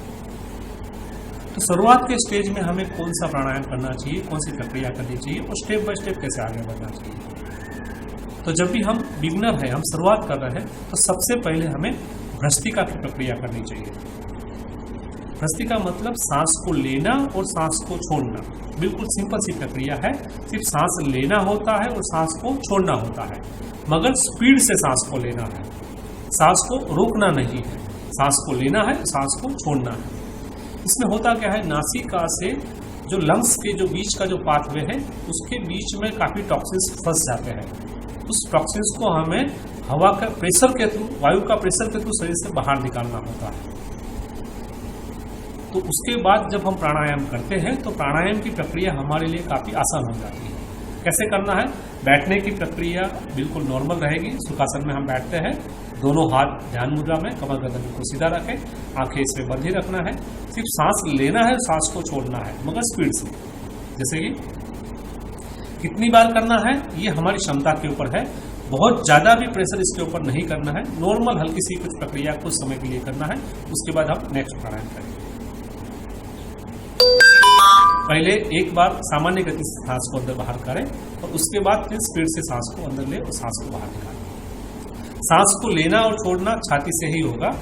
तो शुरुआत के स्टेज में हमें कौन सा प्राणायाम करना चाहिए, कौन सी प्रक्रिया करनी चाहिए और स्टेप बाय स्टेप कैसे आगे बढ़ना चाहिए। तो जब भी हम बिगिनर हैं, हम शुरुआत कर रहे हैं, तो सबसे पहले हमें भ्रष्टिका की प्रक्रिया करनी चाहिए। भ्रष्टिका मतलब सांस को लेना और सांस को छोड़ना, बिल्कुल सिंपल सी प्रक्रिया है। सिर्फ सांस लेना होता है और सांस को छोड़ना होता है, मगर स्पीड से सांस को लेना है, सांस को रोकना नहीं है। सांस को लेना है, सांस को छोड़ना है। इसमें होता क्या है, नासिका से जो लंग्स के जो बीच का जो पाथवे है उसके बीच में काफ़ी टॉक्सिन्स फंस जाते हैं। उस टॉक्सिन्स को हमें हवा का प्रेशर के थ्रू, वायु का प्रेशर के थ्रू शरीर से बाहर निकालना होता है। तो उसके बाद जब हम प्राणायाम करते हैं तो प्राणायाम की प्रक्रिया हमारे लिए काफ़ी आसान हो जाती है। कैसे करना है? बैठने की प्रक्रिया बिल्कुल नॉर्मल रहेगी। सुखासन में हम बैठते हैं, दोनों हाथ ध्यान मुद्रा में, कमर गर्दन को सीधा रखें, आंखें इसमें बंद ही रखना है। सिर्फ सांस लेना है, सांस को छोड़ना है, मगर स्पीड से। जैसे कि कितनी बार करना है ये हमारी क्षमता के ऊपर है। बहुत ज़्यादा भी प्रेशर इसके ऊपर नहीं करना है। नॉर्मल हल्की सी कुछ प्रक्रिया कुछ समय के लिए करना है। उसके बाद हम नेक्स्ट प्राणायाम करेंगे। पहले एक बार सामान्य गति से सांस को अंदर बाहर करें और उसके बाद फिर स्पीड से सांस को अंदर ले और सांस को बाहर निकालें। सांस को लेना और छोड़ना छाती से ही होगा।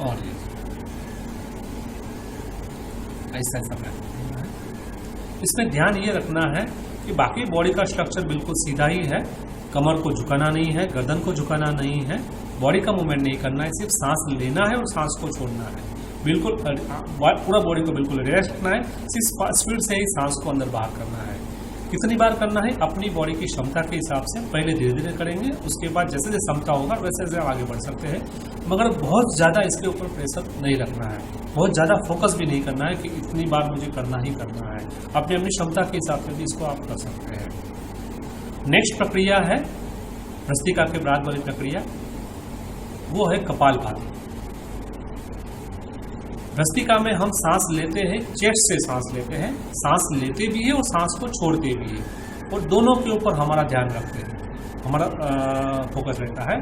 और ऐसा करना है। इसमें ध्यान ये रखना है कि बाकी बॉडी का स्ट्रक्चर बिल्कुल सीधा ही है। कमर को झुकाना नहीं है, गर्दन को झुकाना नहीं है, बॉडी का मूवमेंट नहीं करना है। सिर्फ सांस लेना है और सांस को छोड़ना है। बिल्कुल पूरा बॉडी को बिल्कुल रेस्ट रखना है। सिर्फ स्पीड से ही सांस को अंदर बाहर करना है। कितनी बार करना है? अपनी बॉडी की क्षमता के हिसाब से पहले धीरे धीरे करेंगे, उसके बाद जैसे जैसे क्षमता होगा वैसे वैसे आगे बढ़ सकते हैं। मगर बहुत ज़्यादा इसके ऊपर प्रेशर नहीं रखना है, बहुत ज़्यादा फोकस भी नहीं करना है कि इतनी बार मुझे करना ही करना है। अपनी अपनी क्षमता के हिसाब से भी इसको आप कर सकते हैं। नेक्स्ट प्रक्रिया है भ्रस्त्रिका के बाद वाली प्रक्रिया, वो है कपालभाति। भ्रस्त्रिका में हम सांस लेते हैं, चेस्ट से सांस लेते हैं, सांस लेते भी है और सांस को छोड़ते भी है, और दोनों के ऊपर हमारा ध्यान रखते हैं, हमारा फोकस रहता है।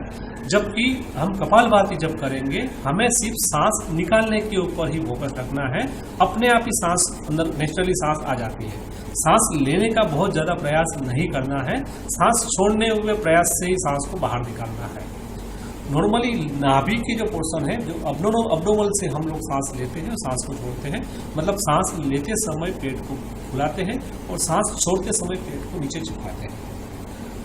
जबकि हम कपालभाति जब करेंगे हमें सिर्फ सांस निकालने के ऊपर ही फोकस रखना है। अपने आप ही सांस अंदर नेचुरली सांस आ जाती है। सांस लेने का बहुत ज़्यादा प्रयास नहीं करना है, सांस छोड़ने हुए प्रयास से ही सांस को बाहर निकालना है। नॉर्मली नाभि की जो पोर्शन है, जो अब्डोमल से हम लोग सांस लेते हैं और सांस को छोड़ते हैं, मतलब सांस लेते समय पेट को फुलाते हैं और सांस छोड़ते समय पेट को नीचे झुकाते हैं।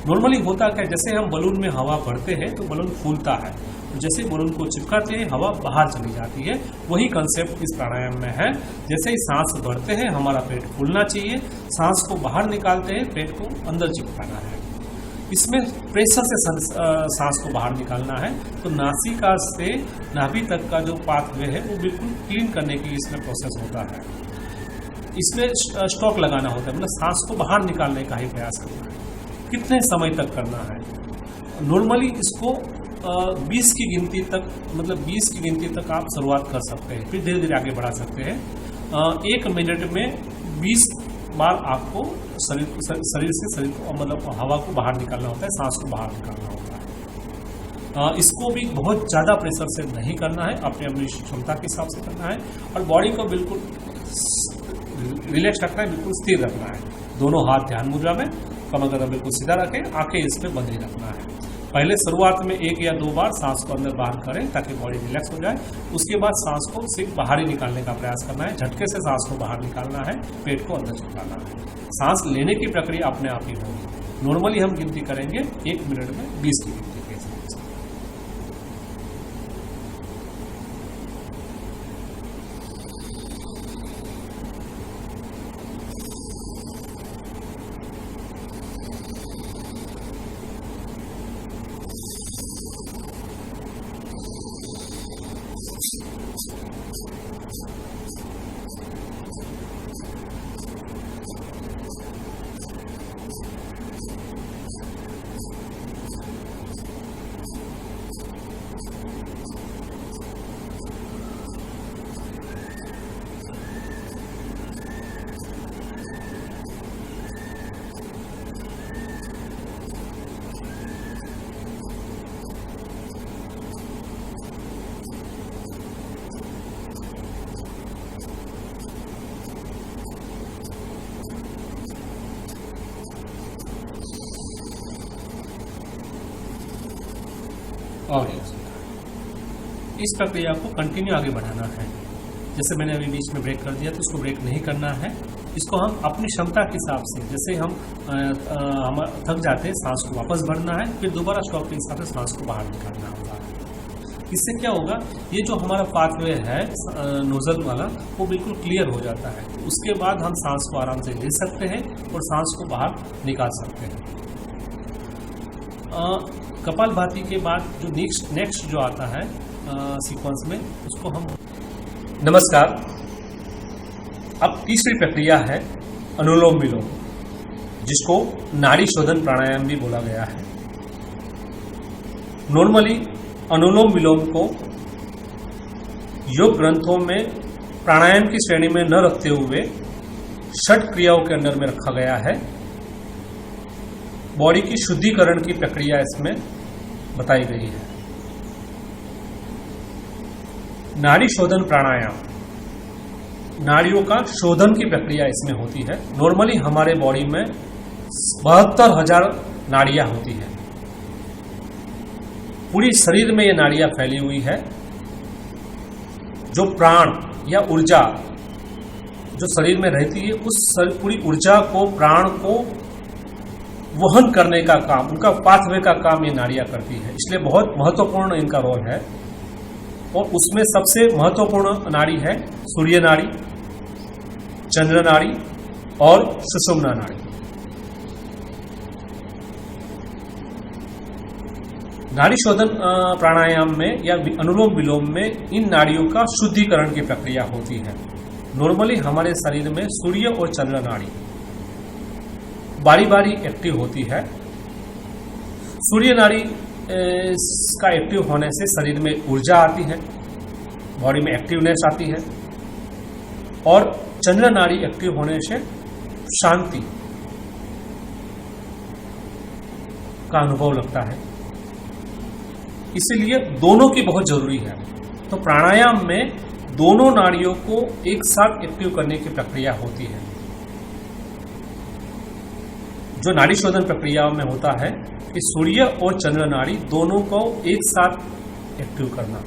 नॉर्मली होता क्या, जैसे हम बलून में हवा भरते हैं तो बलून फूलता है, जैसे बलून को चिपकाते हैं हवा बाहर चली जाती है। वही कंसेप्ट इस प्राणायाम में है। जैसे ही सांस भरते हैं हमारा पेट फूलना चाहिए, सांस को बाहर निकालते हैं पेट को अंदर चिपकाना है। इसमें प्रेशर से सांस को बाहर निकालना है। तो नासिका से नाभि तक का जो पाथवे है वो बिल्कुल क्लीन करने की इसमें प्रोसेस होता है। इसमें स्टॉक लगाना होता है, मतलब सांस को बाहर निकालने का ही प्रयास करना है। कितने समय तक करना है? नॉर्मली इसको 20 की गिनती तक, मतलब 20 की गिनती तक आप शुरुआत कर सकते हैं, फिर धीरे धीरे आगे बढ़ा सकते हैं। 1 मिनट में 20 बार आपको शरीर से शरीर को, मतलब हवा को बाहर निकालना होता है, सांस को बाहर निकालना होता है। इसको भी बहुत ज़्यादा प्रेशर से नहीं करना है, अपनी अपनी क्षमता के हिसाब से करना है और बॉडी को बिल्कुल रिलैक्स रखना है, बिल्कुल स्थिर रखना है। दोनों हाथ ध्यान मुद्रा में, कमर गर्दन बिल्कुल सीधा रखें, आंखें इसमें बंद ही रखना है। पहले शुरुआत में 1 या 2 बार सांस को अंदर बाहर करें ताकि बॉडी रिलैक्स हो जाए। उसके बाद सांस को सिर्फ बाहर ही निकालने का प्रयास करना है, झटके से सांस को बाहर निकालना है, पेट को अंदर चिपकाना है। सांस लेने की प्रक्रिया अपने आप ही होगी। नॉर्मली हम गिनती करेंगे 1 मिनट में 20 की गिनती के हिसाब से। और इस प्रक्रिया को कंटिन्यू आगे बढ़ाना है। जैसे मैंने अभी बीच में ब्रेक कर दिया तो इसको ब्रेक नहीं करना है। इसको हम अपनी क्षमता के हिसाब से, जैसे हम थक जाते हैं, सांस को वापस भरना है, फिर दोबारा स्टॉप के हिसाब से सांस को बाहर निकालना होगा। इससे क्या होगा, ये जो हमारा पाथवे है नोजल वाला, वो बिल्कुल क्लियर हो जाता है। उसके बाद हम सांस को आराम से ले सकते हैं और सांस को बाहर निकाल सकते हैं। कपालभाति के बाद जो नेक्स्ट जो आता है सीक्वेंस में, उसको हम नमस्कार। अब तीसरी प्रक्रिया है अनुलोम विलोम, जिसको नाड़ी शोधन प्राणायाम भी बोला गया है। नॉर्मली अनुलोम विलोम को योग ग्रंथों में प्राणायाम की श्रेणी में न रखते हुए षट क्रियाओं के अंदर में रखा गया है। बॉडी की शुद्धिकरण की प्रक्रिया इसमें बताई गई है। नाड़ी शोधन प्राणायाम, नाड़ियों का शोधन की प्रक्रिया इसमें होती है। नॉर्मली हमारे बॉडी में 72,000 नाड़ियां होती है। पूरी शरीर में ये नाड़ियां फैली हुई है। जो प्राण या ऊर्जा जो शरीर में रहती है, उस पूरी ऊर्जा को, प्राण को वहन करने का काम, उनका पाथवे का काम ये नाड़ियां करती है। इसलिए बहुत महत्वपूर्ण इनका रोल है। और उसमें सबसे महत्वपूर्ण नाड़ी है सूर्य नाड़ी, चंद्र नाड़ी और सुषुम्ना नाड़ी। नाड़ी शोधन प्राणायाम में या अनुलोम विलोम में इन नाड़ियों का शुद्धिकरण की प्रक्रिया होती है। नॉर्मली हमारे शरीर में सूर्य और चंद्र नाड़ी बारी बारी एक्टिव होती है। सूर्य नाड़ी का एक्टिव होने से शरीर में ऊर्जा आती है, बॉडी में एक्टिवनेस आती है। और चंद्र नाड़ी एक्टिव होने से शांति का अनुभव लगता है। इसीलिए दोनों की बहुत जरूरी है। तो प्राणायाम में दोनों नाड़ियों को एक साथ एक्टिव करने की प्रक्रिया होती है। जो नाड़ी शोधन प्रक्रियाओं में होता है कि सूर्य और चंद्र नाड़ी दोनों को एक साथ एक्टिव करना।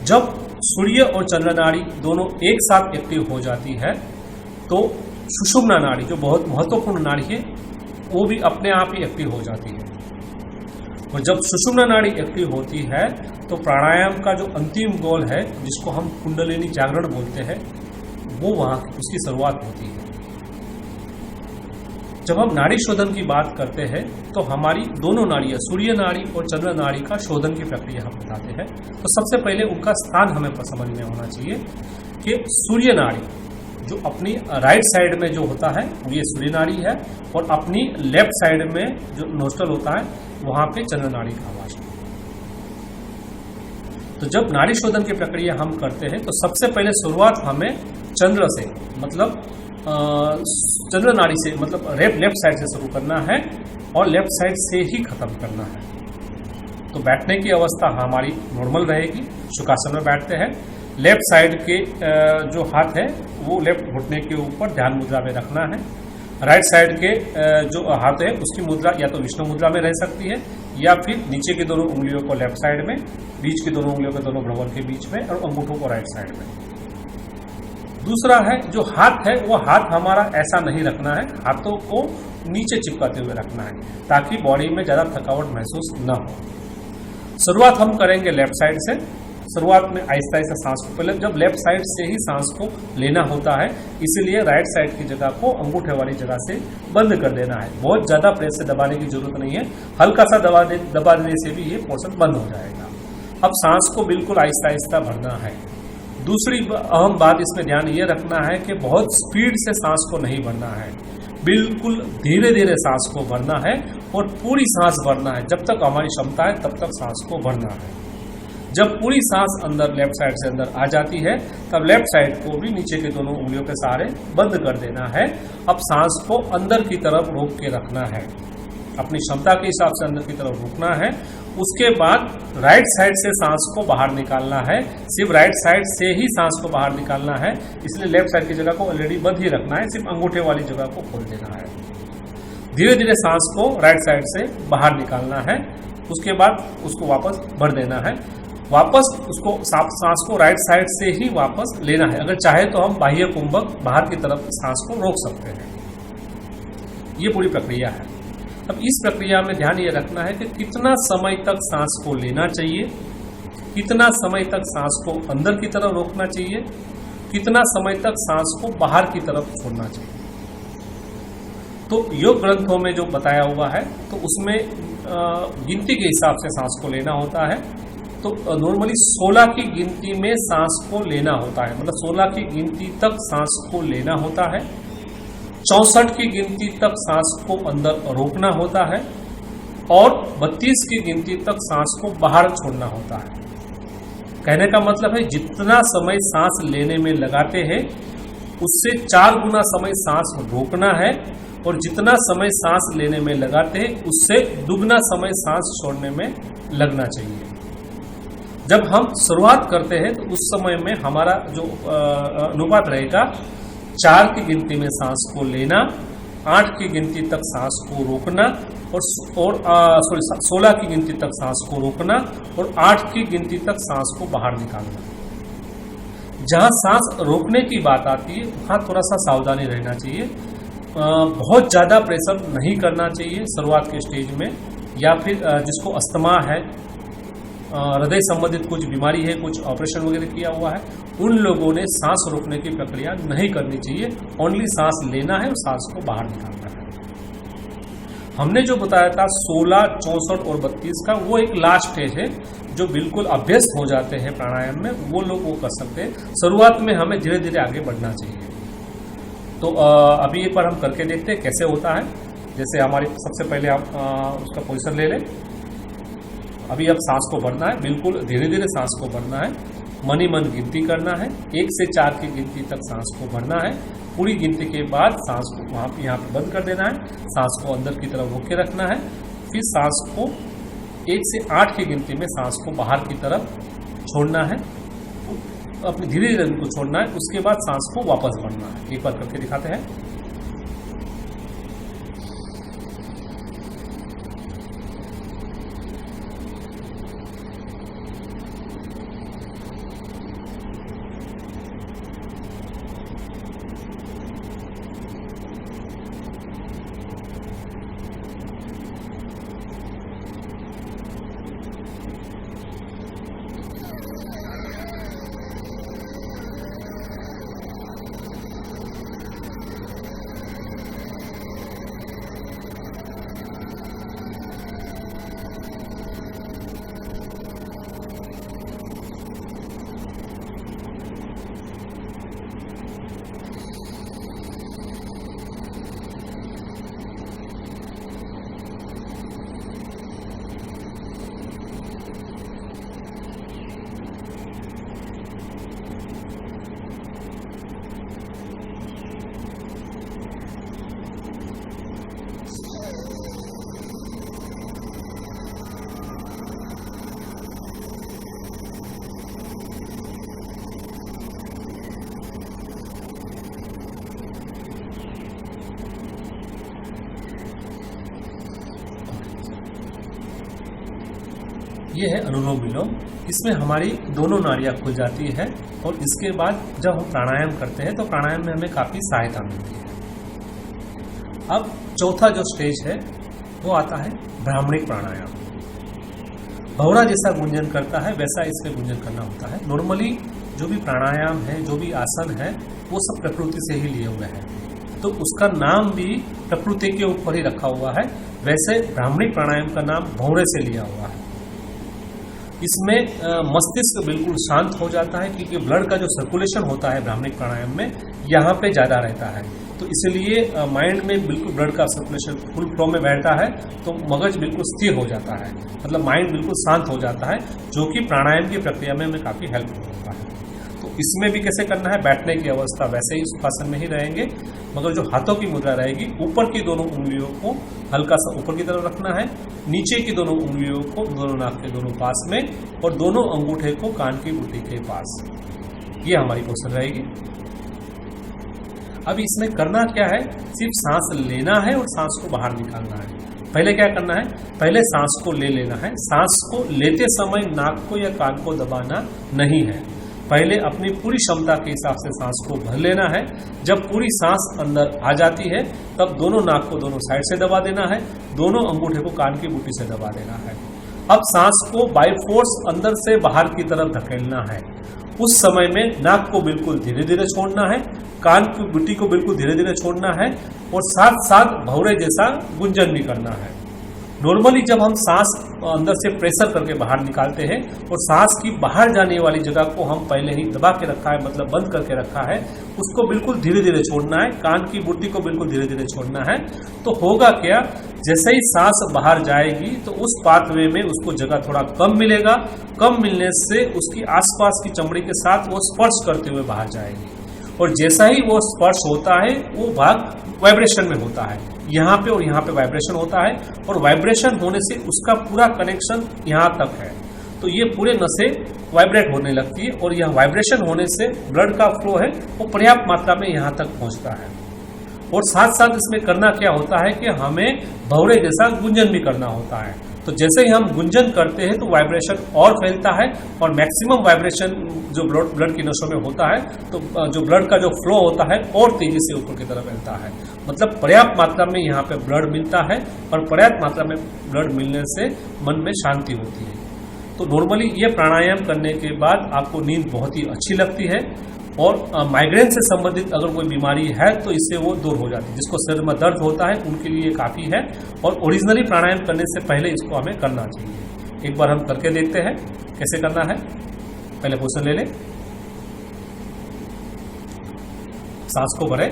जब सूर्य और चंद्र नाड़ी दोनों एक साथ एक्टिव हो जाती है तो सुषुम्ना नाड़ी, जो बहुत महत्वपूर्ण नाड़ी है, वो भी अपने आप ही एक्टिव हो जाती है। और जब सुषुम्ना नाड़ी एक्टिव होती है तो प्राणायाम का जो अंतिम गोल है, जिसको हम कुंडलिनी जागरण बोलते हैं, वो वहाँ उसकी शुरुआत होती है। जब हम नाड़ी शोधन की बात करते हैं तो हमारी दोनों नाड़ियाँ, सूर्य नाड़ी और चंद्र नाड़ी का शोधन की प्रक्रिया हम बताते हैं। तो सबसे पहले उनका स्थान हमें समझ में होना चाहिए कि सूर्य नाड़ी जो अपनी राइट साइड में जो होता है ये सूर्य नाड़ी है, और अपनी लेफ्ट साइड में जो नोस्ट्रल होता है वहाँ पे चंद्र नाड़ी का आवास है। तो जब नाड़ी शोधन की प्रक्रिया हम करते हैं तो सबसे पहले शुरुआत हमें चंद्र से, मतलब चंद्र नाड़ी से, मतलब लेफ्ट साइड से शुरू करना है और लेफ्ट साइड से ही खत्म करना है। तो बैठने की अवस्था हमारी नॉर्मल रहेगी, सुखासन में बैठते हैं। लेफ्ट साइड के जो हाथ है वो लेफ्ट घुटने के ऊपर ध्यान मुद्रा में रखना है। राइट साइड के जो हाथ है उसकी मुद्रा या तो विष्णु मुद्रा में रह सकती है, या फिर नीचे की दोनों उंगलियों को लेफ्ट साइड में, बीच की दोनों उंगलियों को दोनों भ्रमर के बीच में, और अंगूठों को राइट साइड में। दूसरा है जो हाथ है, वो हाथ हमारा ऐसा नहीं रखना है, हाथों को नीचे चिपकाते हुए रखना है ताकि बॉडी में ज़्यादा थकावट महसूस न हो। शुरुआत हम करेंगे लेफ्ट साइड से। शुरुआत में आहिस्ता आहिस्ता सांस को, पहले जब लेफ्ट साइड से ही सांस को लेना होता है, इसीलिए राइट साइड की जगह को अंगूठे वाली जगह से बंद कर देना है। बहुत ज़्यादा प्रेस से दबाने की जरूरत नहीं है, हल्का सा दबा देने से भी ये पोर्शन बंद हो जाएगा। अब सांस को बिल्कुल आहिस्ता आहिस्ता भरना है। दूसरी अहम बात इसमें ध्यान ये रखना है कि बहुत स्पीड से सांस को नहीं भरना है, बिल्कुल धीरे धीरे सांस को भरना है और पूरी सांस भरना है। जब तक हमारी क्षमता है तब तक सांस को भरना है। जब पूरी सांस अंदर लेफ्ट साइड से अंदर आ जाती है तब लेफ्ट साइड को भी नीचे के दोनों उंगलियों के सहारे बंद कर देना है। अब सांस को अंदर की तरफ रोक के रखना है, अपनी क्षमता के हिसाब से अंदर की तरफ रोकना है। उसके बाद राइट साइड से सांस को बाहर निकालना है, सिर्फ राइट साइड से ही सांस को बाहर निकालना है, इसलिए लेफ्ट साइड की जगह को ऑलरेडी बंद ही रखना है, सिर्फ अंगूठे वाली जगह को खोल देना है। धीरे धीरे सांस को राइट साइड से बाहर निकालना है उसके बाद उसको वापस भर देना है। वापस उसको सांस को राइट साइड से ही वापस लेना है। अगर चाहे तो हम बाह्य कुंभक बाहर की तरफ सांस को रोक सकते हैं। ये पूरी प्रक्रिया है। अब इस प्रक्रिया में ध्यान ये रखना है कि कितना समय तक सांस को लेना चाहिए, कितना समय तक सांस को अंदर की तरफ रोकना चाहिए, कितना समय तक सांस को बाहर की तरफ छोड़ना चाहिए। तो योग ग्रंथों में जो बताया हुआ है तो उसमें गिनती के हिसाब से सांस को लेना होता है। तो नॉर्मली 16 की गिनती में सांस को लेना होता है, मतलब 16 की गिनती तक सांस को लेना होता है। 64 की गिनती तक सांस को अंदर रोकना होता है और 32 की गिनती तक सांस को बाहर छोड़ना होता है। कहने का मतलब है जितना समय सांस लेने में लगाते हैं उससे 4 गुना समय सांस रोकना है और जितना समय सांस लेने में लगाते हैं उससे दुगना समय सांस छोड़ने में लगना चाहिए। जब हम शुरुआत करते हैं तो उस समय में हमारा जो अनुपात रहेगा 4 की गिनती में सांस को लेना, 8 की गिनती तक सांस को रोकना और 16 की गिनती तक सांस को रोकना और 8 की गिनती तक सांस को बाहर निकालना। जहां सांस रोकने की बात आती है वहां थोड़ा सा सावधानी रहना चाहिए। बहुत ज़्यादा प्रेशर नहीं करना चाहिए शुरुआत के स्टेज में, या फिर जिसको अस्थमा है, हृदय संबंधित कुछ बीमारी है, कुछ ऑपरेशन वगैरह किया हुआ है, उन लोगों ने सांस रोकने की प्रक्रिया नहीं करनी चाहिए। ओनली सांस लेना है और सांस को बाहर निकालना है। हमने जो बताया था 16, 64 और 32 का, वो एक लास्ट स्टेज है जो बिल्कुल अभ्यस्त हो जाते हैं प्राणायाम में, वो लोग वो कर सकते हैं। शुरुआत में हमें धीरे धीरे आगे बढ़ना चाहिए। तो अभी एक बार हम करके देखते हैं कैसे होता है। जैसे हमारी सबसे पहले आप उसका पोजीशन ले लें। अभी अब सांस को भरना है, बिल्कुल धीरे धीरे सांस को भरना है, मन ही मन गिनती करना है। 1 से 4 की गिनती तक सांस को भरना है। पूरी गिनती के बाद सांस को यहाँ पे बंद कर देना है, सांस को अंदर की तरफ रोक के रखना है। फिर सांस को 1 से 8 की गिनती में सांस को बाहर की तरफ छोड़ना है, अपनी धीरे धीरे उनको छोड़ना है। उसके बाद सांस को वापस भरना है। एक बार करके दिखाते हैं। ये है अनुलोम विलोम। इसमें हमारी दोनों नाड़ियाँ खुल जाती है और इसके बाद जब हम प्राणायाम करते हैं तो प्राणायाम में हमें काफ़ी सहायता मिलती है। अब चौथा जो स्टेज है वो आता है ब्राह्मणिक प्राणायाम। भौरा जैसा गुंजन करता है वैसा इसमें गुंजन करना होता है। नॉर्मली जो भी प्राणायाम है, जो भी आसन है, वो सब प्रकृति से ही लिए हुए हैं, तो उसका नाम भी प्रकृति के ऊपर ही रखा हुआ है। वैसे ब्राह्मणिक प्राणायाम का नाम भौरे से लिया हुआ है। इसमें मस्तिष्क बिल्कुल शांत हो जाता है क्योंकि ब्लड का जो सर्कुलेशन होता है ब्राह्मणिक प्राणायाम में यहाँ पे ज़्यादा रहता है, तो इसलिए माइंड में बिल्कुल ब्लड का सर्कुलेशन फुल फ्लो में बैठता है, तो मगज बिल्कुल स्थिर हो जाता है, मतलब माइंड बिल्कुल शांत हो जाता है, जो कि प्राणायाम की प्रक्रिया में हमें काफ़ी हेल्प होता है। तो इसमें भी कैसे करना है, बैठने की अवस्था वैसे ही सुखासन में ही रहेंगे, मगर जो हाथों की मुद्रा रहेगी ऊपर की दोनों उंगलियों को हल्का सा ऊपर की तरफ रखना है, नीचे की दोनों उंगलियों को दोनों नाक के दोनों पास में और दोनों अंगूठे को कान की गुठली के पास। ये हमारी पोजीशन रहेगी। अब इसमें करना क्या है, सिर्फ सांस लेना है और सांस को बाहर निकालना है। पहले क्या करना है, पहले सांस को ले लेना है। सांस को लेते समय नाक को या कान को दबाना नहीं है, पहले अपनी पूरी क्षमता के हिसाब से सांस को भर लेना है। जब पूरी सांस अंदर आ जाती है तब दोनों नाक को दोनों साइड से दबा देना है, दोनों अंगूठे को कान की बूटी से दबा देना है। अब सांस को बाय फोर्स अंदर से बाहर की तरफ धकेलना है। उस समय में नाक को बिल्कुल धीरे धीरे छोड़ना है, कान की बूटी को बिल्कुल धीरे धीरे छोड़ना है और साथ साथ भौरे जैसा गुंजन भी करना है। नॉर्मली जब हम सांस अंदर से प्रेशर करके बाहर निकालते हैं और सांस की बाहर जाने वाली जगह को हम पहले ही दबा के रखा है, मतलब बंद करके रखा है, उसको बिल्कुल धीरे धीरे छोड़ना है, कान की बूटी को बिल्कुल धीरे धीरे छोड़ना है। तो होगा क्या, जैसे ही सांस बाहर जाएगी तो उस पाथवे में उसको जगह थोड़ा कम मिलेगा, कम मिलने से उसकी आसपास की चमड़ी के साथ वो स्पर्श करते हुए बाहर जाएगी और जैसा ही वो स्पर्श होता है वो भाग वाइब्रेशन में होता है, यहाँ पे और यहाँ पे वाइब्रेशन होता है और वाइब्रेशन होने से उसका पूरा कनेक्शन यहाँ तक है। तो ये पूरे नसें वाइब्रेट होने लगती है और यह वाइब्रेशन होने से ब्लड का फ्लो है वो पर्याप्त मात्रा में यहाँ तक पहुँचता है। और साथ साथ इसमें करना क्या होता है कि हमें भौरे जैसा गुंजन भी करना होता है। तो जैसे ही हम गुंजन करते हैं तो वाइब्रेशन और फैलता है और मैक्सिमम वाइब्रेशन जो ब्लड की नसों में होता है तो जो ब्लड का जो फ्लो होता है और तेजी से ऊपर की तरफ फैलता है। मतलब पर्याप्त मात्रा में यहाँ पे ब्लड मिलता है और पर्याप्त मात्रा में ब्लड मिलने से मन में शांति होती है। तो नॉर्मली ये प्राणायाम करने के बाद आपको नींद बहुत ही अच्छी लगती है और माइग्रेन से संबंधित अगर कोई बीमारी है तो इससे वो दूर हो जाती है। जिसको सिर में दर्द होता है उनके लिए काफ़ी है और ओरिजिनली प्राणायाम करने से पहले इसको हमें करना चाहिए। एक बार हम करके देखते हैं कैसे करना है। पहले पोजीशन ले लें, सांस को भरें,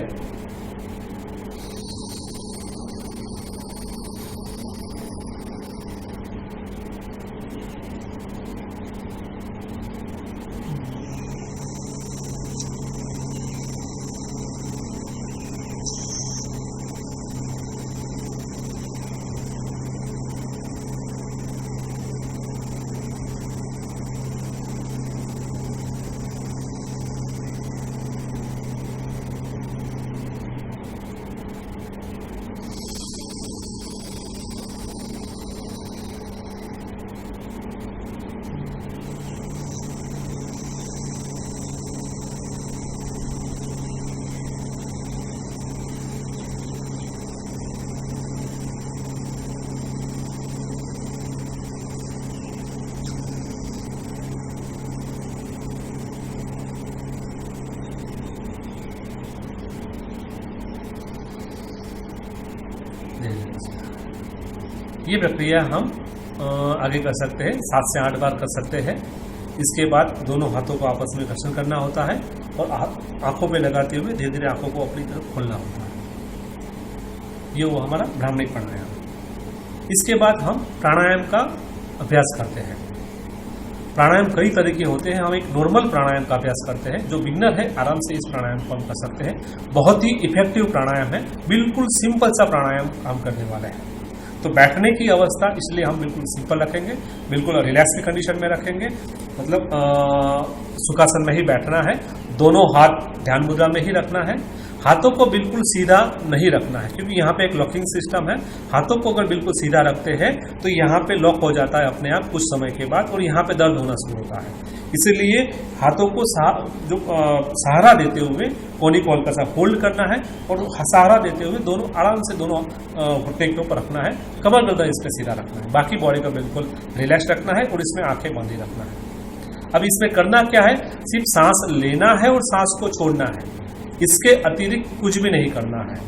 ये प्रक्रिया हम आगे कर सकते हैं, 7 से 8 बार कर सकते हैं। इसके बाद दोनों हाथों को आपस में घर्षण करना होता है और आंखों पे लगाते हुए धीरे धीरे आंखों को अपनी तरफ खोलना होता है। ये वो हमारा ब्राह्मणिक प्राणायाम। इसके बाद हम प्राणायाम का अभ्यास करते हैं। प्राणायाम कई तरह के होते हैं। हम एक नॉर्मल प्राणायाम का अभ्यास करते हैं। जो बिगनर है आराम से इस प्राणायाम को हम कर सकते हैं। बहुत ही इफेक्टिव प्राणायाम है, बिल्कुल सिंपल सा प्राणायाम हम करने वाले हैं। तो बैठने की अवस्था इसलिए हम बिल्कुल सिंपल रखेंगे, बिल्कुल रिलैक्स की कंडीशन में रखेंगे, मतलब सुखासन में ही बैठना है। दोनों हाथ ध्यान मुद्रा में ही रखना है। हाथों को बिल्कुल सीधा नहीं रखना है क्योंकि यहाँ पे एक लॉकिंग सिस्टम है। हाथों को अगर बिल्कुल सीधा रखते हैं तो यहाँ पे लॉक हो जाता है अपने आप कुछ समय के बाद और यहाँ पे दर्द होना शुरू होता है। इसीलिए हाथों को सहारा देते हुए कोनी को हल्का सा होल्ड करना है और सहारा देते हुए दोनों आराम से दोनों घुटने के ऊपर रखना है। कमर गर्दन इस पर सीधा रखना है, बाकी बॉडी को बिल्कुल रिलैक्स रखना है और इसमें आंखें बंद ही रखना है। अब इसमें करना क्या है, सिर्फ सांस लेना है और सांस को छोड़ना है। इसके अतिरिक्त कुछ भी नहीं करना है,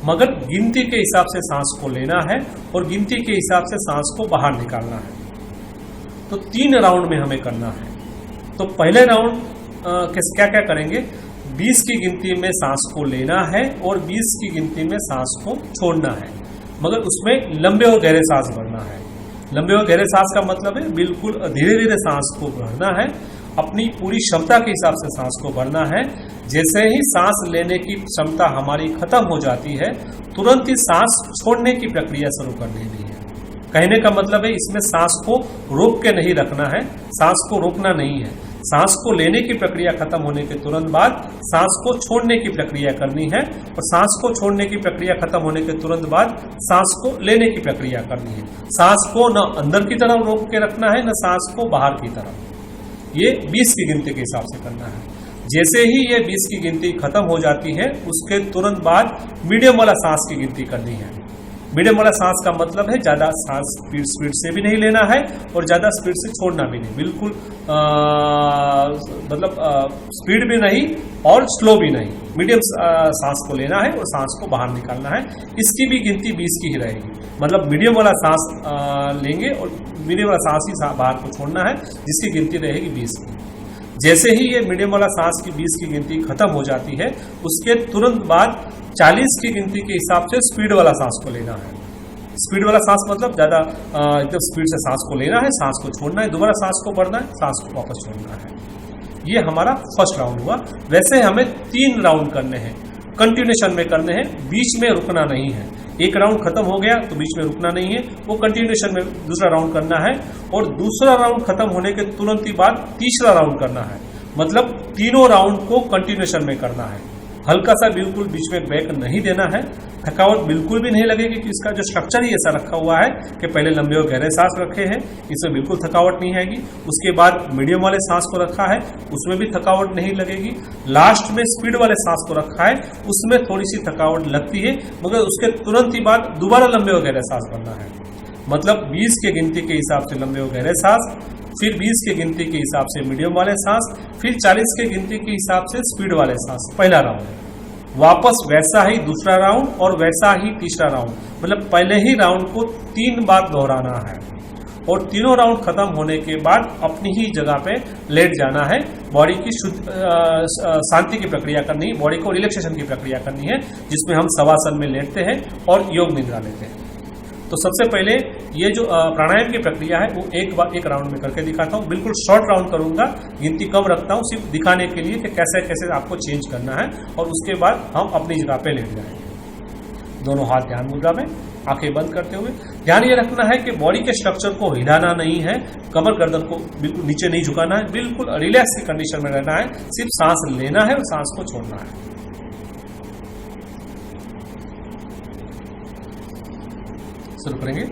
मगर गिनती के हिसाब से सांस को लेना है और गिनती के हिसाब से सांस को बाहर निकालना है। तो 3 राउंड में हमें करना है। तो पहले राउंड क्या क्या करेंगे, 20 की गिनती में सांस को लेना है और 20 की गिनती में सांस को छोड़ना है, मगर उसमें लंबे और गहरे सांस भरना है। लंबे और गहरे सांस का मतलब है बिल्कुल धीरे धीरे सांस को भरना है, अपनी पूरी क्षमता के हिसाब से सांस को भरना है। जैसे ही सांस लेने की क्षमता हमारी खत्म हो जाती है तुरंत ही सांस छोड़ने की प्रक्रिया शुरू कर देनी है। कहने का मतलब है इसमें सांस को रोक के नहीं रखना है, सांस को रोकना नहीं है। सांस को लेने की प्रक्रिया खत्म होने के तुरंत बाद सांस को छोड़ने की प्रक्रिया करनी है, और सांस को छोड़ने की प्रक्रिया खत्म होने के तुरंत बाद सांस को लेने की प्रक्रिया करनी है। सांस को न अंदर की तरफ रोक के रखना है, न सांस को बाहर की तरफ। ये 20 की गिनती के हिसाब से करना है। जैसे ही ये 20 की गिनती खत्म हो जाती है, उसके तुरंत बाद मीडियम वाला सांस की गिनती करनी है। मीडियम वाला सांस का मतलब है ज्यादा सांस स्पीड से भी नहीं लेना है और ज्यादा स्पीड से छोड़ना भी नहीं, बिल्कुल मतलब स्पीड भी नहीं और स्लो भी नहीं, मीडियम सांस को लेना है और सांस को बाहर निकालना है। इसकी भी गिनती 20 की ही रहेगी, मतलब मीडियम वाला सांस लेंगे और मीडियम वाला सांस ही बाहर को छोड़ना है, जिसकी गिनती रहेगी 20 की। जैसे ही ये मीडियम वाला सांस की 20 की गिनती खत्म हो जाती है, उसके तुरंत बाद 40 की गिनती के हिसाब से स्पीड वाला सांस को लेना है। स्पीड वाला सांस मतलब ज़्यादा एकदम स्पीड से सांस को लेना है, सांस को छोड़ना है, दोबारा सांस को भरना है, सांस को वापस छोड़ना है। ये हमारा फर्स्ट राउंड हुआ। वैसे हमें 3 राउंड करने हैं, कंटिन्यूएशन में करने हैं, बीच में रुकना नहीं है। एक राउंड खत्म हो गया तो बीच में रुकना नहीं है, वो कंटिन्यूएशन में दूसरा राउंड करना है, और दूसरा राउंड खत्म होने के तुरंत ही बाद तीसरा राउंड करना है। मतलब तीनों राउंड को कंटिन्यूएशन में करना है। हल्का सा बिल्कुल बीच में ब्रेक नहीं देना है, थकावट बिल्कुल भी नहीं लगेगी कि इसका जो स्ट्रक्चर ही ऐसा रखा हुआ है कि पहले लंबे और गहरे सांस रखे हैं, इसमें बिल्कुल थकावट नहीं आएगी। उसके बाद मीडियम वाले सांस को रखा है, उसमें भी थकावट नहीं लगेगी। लास्ट में स्पीड वाले सांस को रखा है, उसमें थोड़ी सी थकावट लगती है, मगर उसके तुरंत ही बाद दोबारा लंबे और गहरे सांस भरना है। मतलब 20 के गिनती के हिसाब से लंबे और गहरे सांस, फिर 20 के गिनती के हिसाब से मीडियम वाले सांस, फिर 40 के गिनती के हिसाब से स्पीड वाले सांस। पहला राउंड वापस वैसा ही दूसरा राउंड और वैसा ही तीसरा राउंड, मतलब पहले ही राउंड को 3 बार दोहराना है, और तीनों राउंड खत्म होने के बाद अपनी ही जगह पे लेट जाना है। बॉडी की शांति की प्रक्रिया करनी है, बॉडी को रिलैक्सेशन की प्रक्रिया करनी है, जिसमें हम शवासन में लेटते हैं और योग निद्रा लेते हैं। तो सबसे पहले ये जो प्राणायाम की प्रक्रिया है वो एक राउंड में करके दिखाता हूँ। बिल्कुल शॉर्ट राउंड करूंगा, गिनती कम रखता हूँ, सिर्फ दिखाने के लिए कि कैसे कैसे आपको चेंज करना है, और उसके बाद हम अपनी जगह पे लेट जाएंगे। दोनों हाथ ध्यान मुद्रा में, आंखें बंद करते हुए। ध्यान ये रखना है कि बॉडी के स्ट्रक्चर को हिलाना नहीं है, कमर गर्दन को बिल्कुल नीचे नहीं झुकाना है, बिल्कुल रिलैक्स की कंडीशन में रहना है। सिर्फ सांस लेना है और सांस को छोड़ना है। शुरू करेंगे।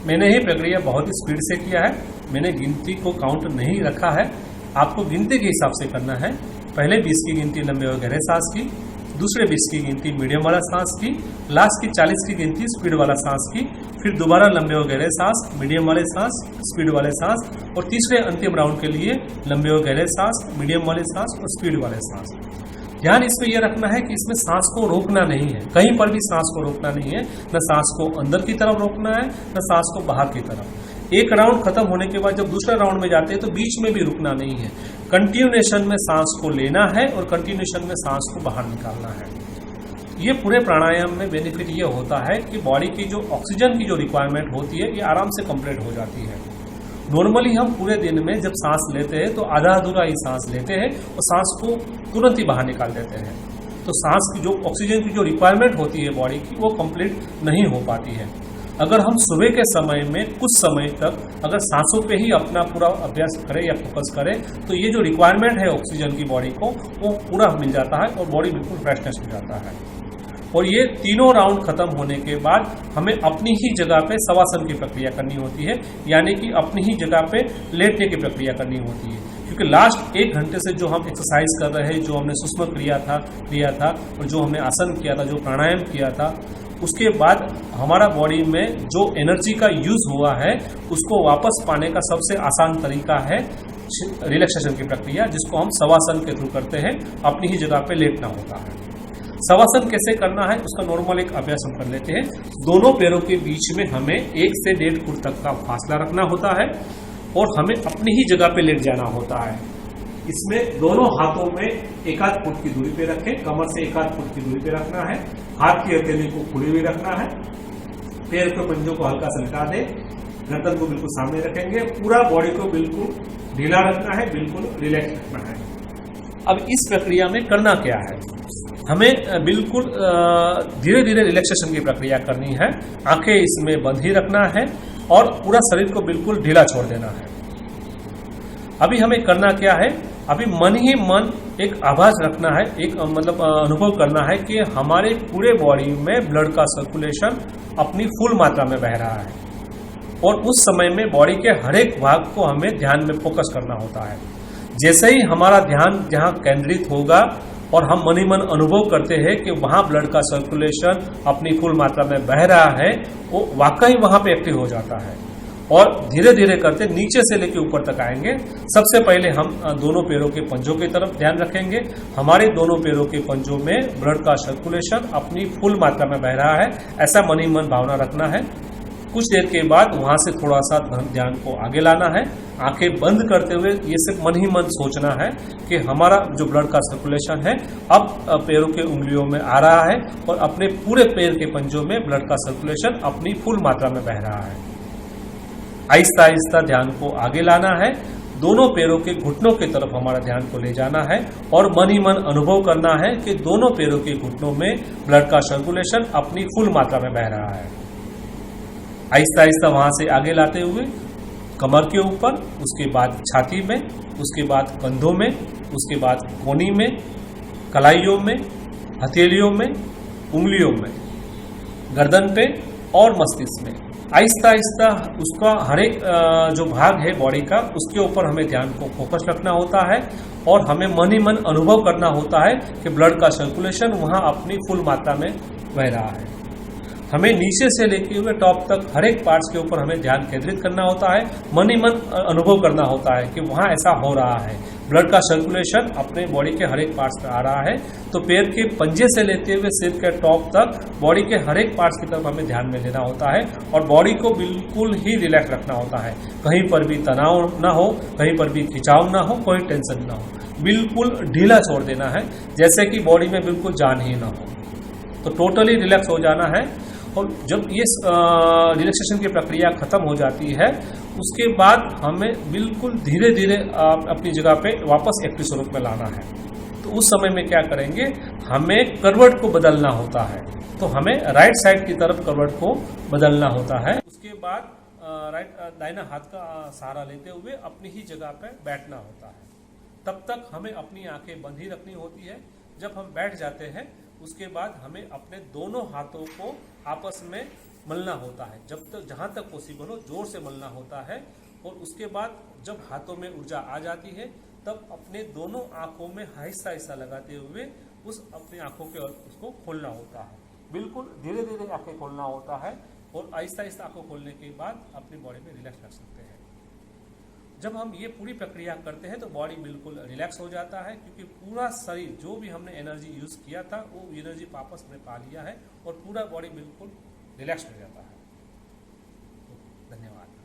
मैंने ही प्रक्रिया बहुत ही स्पीड से किया है, मैंने गिनती को काउंट नहीं रखा है। आपको गिनती के हिसाब से करना है। पहले 20 की गिनती लंबे और गहरे सांस की, दूसरे 20 की गिनती मीडियम वाला सांस की, लास्ट की 40 की गिनती स्पीड वाला सांस की, फिर दोबारा लंबे और गहरे सांस, मीडियम वाले सांस, स्पीड वाले सांस, और तीसरे अंतिम राउंड के लिए लंबे और गहरे सांस, मीडियम वाले सांस और स्पीड वाले सांस। ध्यान इसमें यह रखना है कि इसमें सांस को रोकना नहीं है, कहीं पर भी सांस को रोकना नहीं है, न सांस को अंदर की तरफ रोकना है, न सांस को बाहर की तरफ। एक राउंड खत्म होने के बाद जब दूसरा राउंड में जाते हैं तो बीच में भी रुकना नहीं है, कंटिन्यूएशन में सांस को लेना है और कंटिन्यूएशन में सांस को बाहर निकालना है। ये पूरे प्राणायाम में बेनिफिट ये होता है कि बॉडी की जो ऑक्सीजन की जो रिक्वायरमेंट होती है ये आराम से कंप्लीट हो जाती है, नॉर्मली हम पूरे दिन में जब सांस लेते हैं तो आधा अधूरा ही सांस लेते हैं और सांस को तुरंत ही बाहर निकाल देते हैं। तो सांस की जो ऑक्सीजन की जो रिक्वायरमेंट होती है बॉडी की वो कंप्लीट नहीं हो पाती है। अगर हम सुबह के समय में कुछ समय तक अगर सांसों पे ही अपना पूरा अभ्यास करें या फोकस करें तो ये जो रिक्वायरमेंट है ऑक्सीजन की बॉडी को वो पूरा मिल जाता है और बॉडी बिल्कुल फ्रेशनेस हो जाता है। और ये तीनों राउंड खत्म होने के बाद हमें अपनी ही जगह पे शवासन की प्रक्रिया करनी होती है, यानी कि अपनी ही जगह पे लेटने की प्रक्रिया करनी होती है। क्योंकि लास्ट 1 घंटे से जो हम एक्सरसाइज कर रहे हैं, जो हमने सुषमा किया था और जो हमने आसन किया था, जो प्राणायाम किया था, उसके बाद हमारा बॉडी में जो एनर्जी का यूज हुआ है उसको वापस पाने का सबसे आसान तरीका है रिलैक्सेशन की प्रक्रिया, जिसको हम शवासन के थ्रू करते हैं। अपनी ही जगह पे लेटना होता है। शवासन कैसे करना है उसका नॉर्मल एक अभ्यास हम कर लेते हैं। दोनों पैरों के बीच में हमें 1 से 1.5 फुट तक का फासला रखना होता है और हमें अपनी ही जगह पे लेट जाना होता है। इसमें दोनों हाथों में 1.5 फुट की दूरी पे रखें, कमर से 1.5 फुट की दूरी पे रखना है, हाथ की हथेली को खुली हुई रखना है, पैर के पंजों को हल्का सा लटा दें, गर्दन को बिल्कुल सामने रखेंगे, पूरा बॉडी को बिल्कुल ढीला रखना है, बिल्कुल रिलैक्स रखना है। अब इस प्रक्रिया में करना क्या है, हमें बिल्कुल धीरे धीरे रिलैक्सेशन की प्रक्रिया करनी है। आंखें इसमें बंद ही रखना है और पूरा शरीर को बिल्कुल ढीला छोड़ देना है। अभी हमें करना क्या है, अभी मन ही मन एक आभास रखना है, एक मतलब अनुभव करना है कि हमारे पूरे बॉडी में ब्लड का सर्कुलेशन अपनी फुल मात्रा में बह रहा है और उस समय में बॉडी के हर एक भाग को हमें ध्यान में फोकस करना होता है। जैसे ही हमारा ध्यान जहाँ केंद्रित होगा और हम मन ही मन अनुभव करते हैं कि वहाँ ब्लड का सर्कुलेशन अपनी फुल मात्रा में बह रहा है, वो वाकई वहाँ पे एक्टिव हो जाता है और धीरे धीरे करते नीचे से लेकर ऊपर तक आएंगे। सबसे पहले हम दोनों पैरों के पंजों की तरफ ध्यान रखेंगे। हमारे दोनों पैरों के पंजों में ब्लड का सर्कुलेशन अपनी फुल मात्रा में बह रहा है, ऐसा मन ही मन भावना रखना है। कुछ देर के बाद वहां से थोड़ा सा ध्यान को आगे लाना है, आंखें बंद करते हुए ये सिर्फ मन ही मन सोचना है कि हमारा जो ब्लड का सर्कुलेशन है अब पैरों के उंगलियों में आ रहा है और अपने पूरे पैर के पंजों में ब्लड का सर्कुलेशन अपनी फुल मात्रा में बह रहा है। आहिस्ता आहिस्ता ध्यान को आगे लाना है, दोनों पैरों के घुटनों की तरफ हमारा ध्यान को ले जाना है और मन ही मन अनुभव करना है कि दोनों पैरों के घुटनों में ब्लड का सर्कुलेशन अपनी फुल मात्रा में बह रहा है। आहिस्ता आहिस्ता वहां से आगे लाते हुए कमर के ऊपर, उसके बाद छाती में, उसके बाद कंधों में, उसके बाद कोहनी में, कलाइयों में, हथेलियों में, उंगलियों में, गर्दन पे और मस्तिष्क में। आहिस्ता आहिस्ता उसका हर एक जो भाग है बॉडी का उसके ऊपर हमें ध्यान को फोकस रखना होता है और हमें मन ही मन अनुभव करना होता है कि ब्लड का सर्कुलेशन वहाँ अपनी फुल मात्रा में बह रहा है। हमें नीचे से लेके हुए टॉप तक हर एक पार्ट्स के ऊपर हमें ध्यान केंद्रित करना होता है, मन ही मन अनुभव करना होता है कि वहाँ ऐसा हो रहा है, ब्लड का सर्कुलेशन अपने बॉडी के हर एक पार्ट्स पे आ रहा है। तो पैर के पंजे से लेते हुए सिर के टॉप तक बॉडी के हर एक पार्ट्स की तरफ हमें ध्यान में लेना होता है और बॉडी को बिल्कुल ही रिलैक्स रखना होता है। कहीं पर भी तनाव ना हो, कहीं पर भी खिंचाव ना हो, कोई टेंशन ना हो, बिल्कुल ढीला छोड़ देना है, जैसे कि बॉडी में बिल्कुल जान ही ना हो। तो टोटली रिलैक्स हो जाना है और जब ये रिलैक्सेशन की प्रक्रिया खत्म हो जाती है उसके बाद हमें बिल्कुल धीरे धीरे अपनी जगह पे वापस एक्टिव स्वरूप में लाना है। तो उस समय में क्या करेंगे, हमें करवट को बदलना होता है। तो हमें राइट साइड की तरफ करवट को बदलना होता है। उसके बाद दाहिना हाथ का सहारा लेते हुए अपनी ही जगह पे बैठना होता है। तब तक हमें अपनी आंखें बंद ही रखनी होती है। जब हम बैठ जाते हैं उसके बाद हमें अपने दोनों हाथों को आपस में मलना होता है, जब तक जहाँ तक पॉसिबल हो जोर से मलना होता है। और उसके बाद जब हाथों में ऊर्जा आ जाती है तब अपने दोनों आंखों में आहिस्ता आहिस्ता लगाते हुए उस अपनी आंखों के उसको खोलना होता है। बिल्कुल धीरे धीरे आंखें खोलना होता है और आहिस्ता आहिस्ता आंखों खोलने के बाद अपनी बॉडी में रिलैक्स कर सकते हैं। जब हम ये पूरी प्रक्रिया करते हैं तो बॉडी बिल्कुल रिलैक्स हो जाता है, क्योंकि पूरा शरीर जो भी हमने एनर्जी यूज़ किया था वो एनर्जी वापस में पा लिया है और पूरा बॉडी बिल्कुल रिलैक्स हो जाता है। धन्यवाद।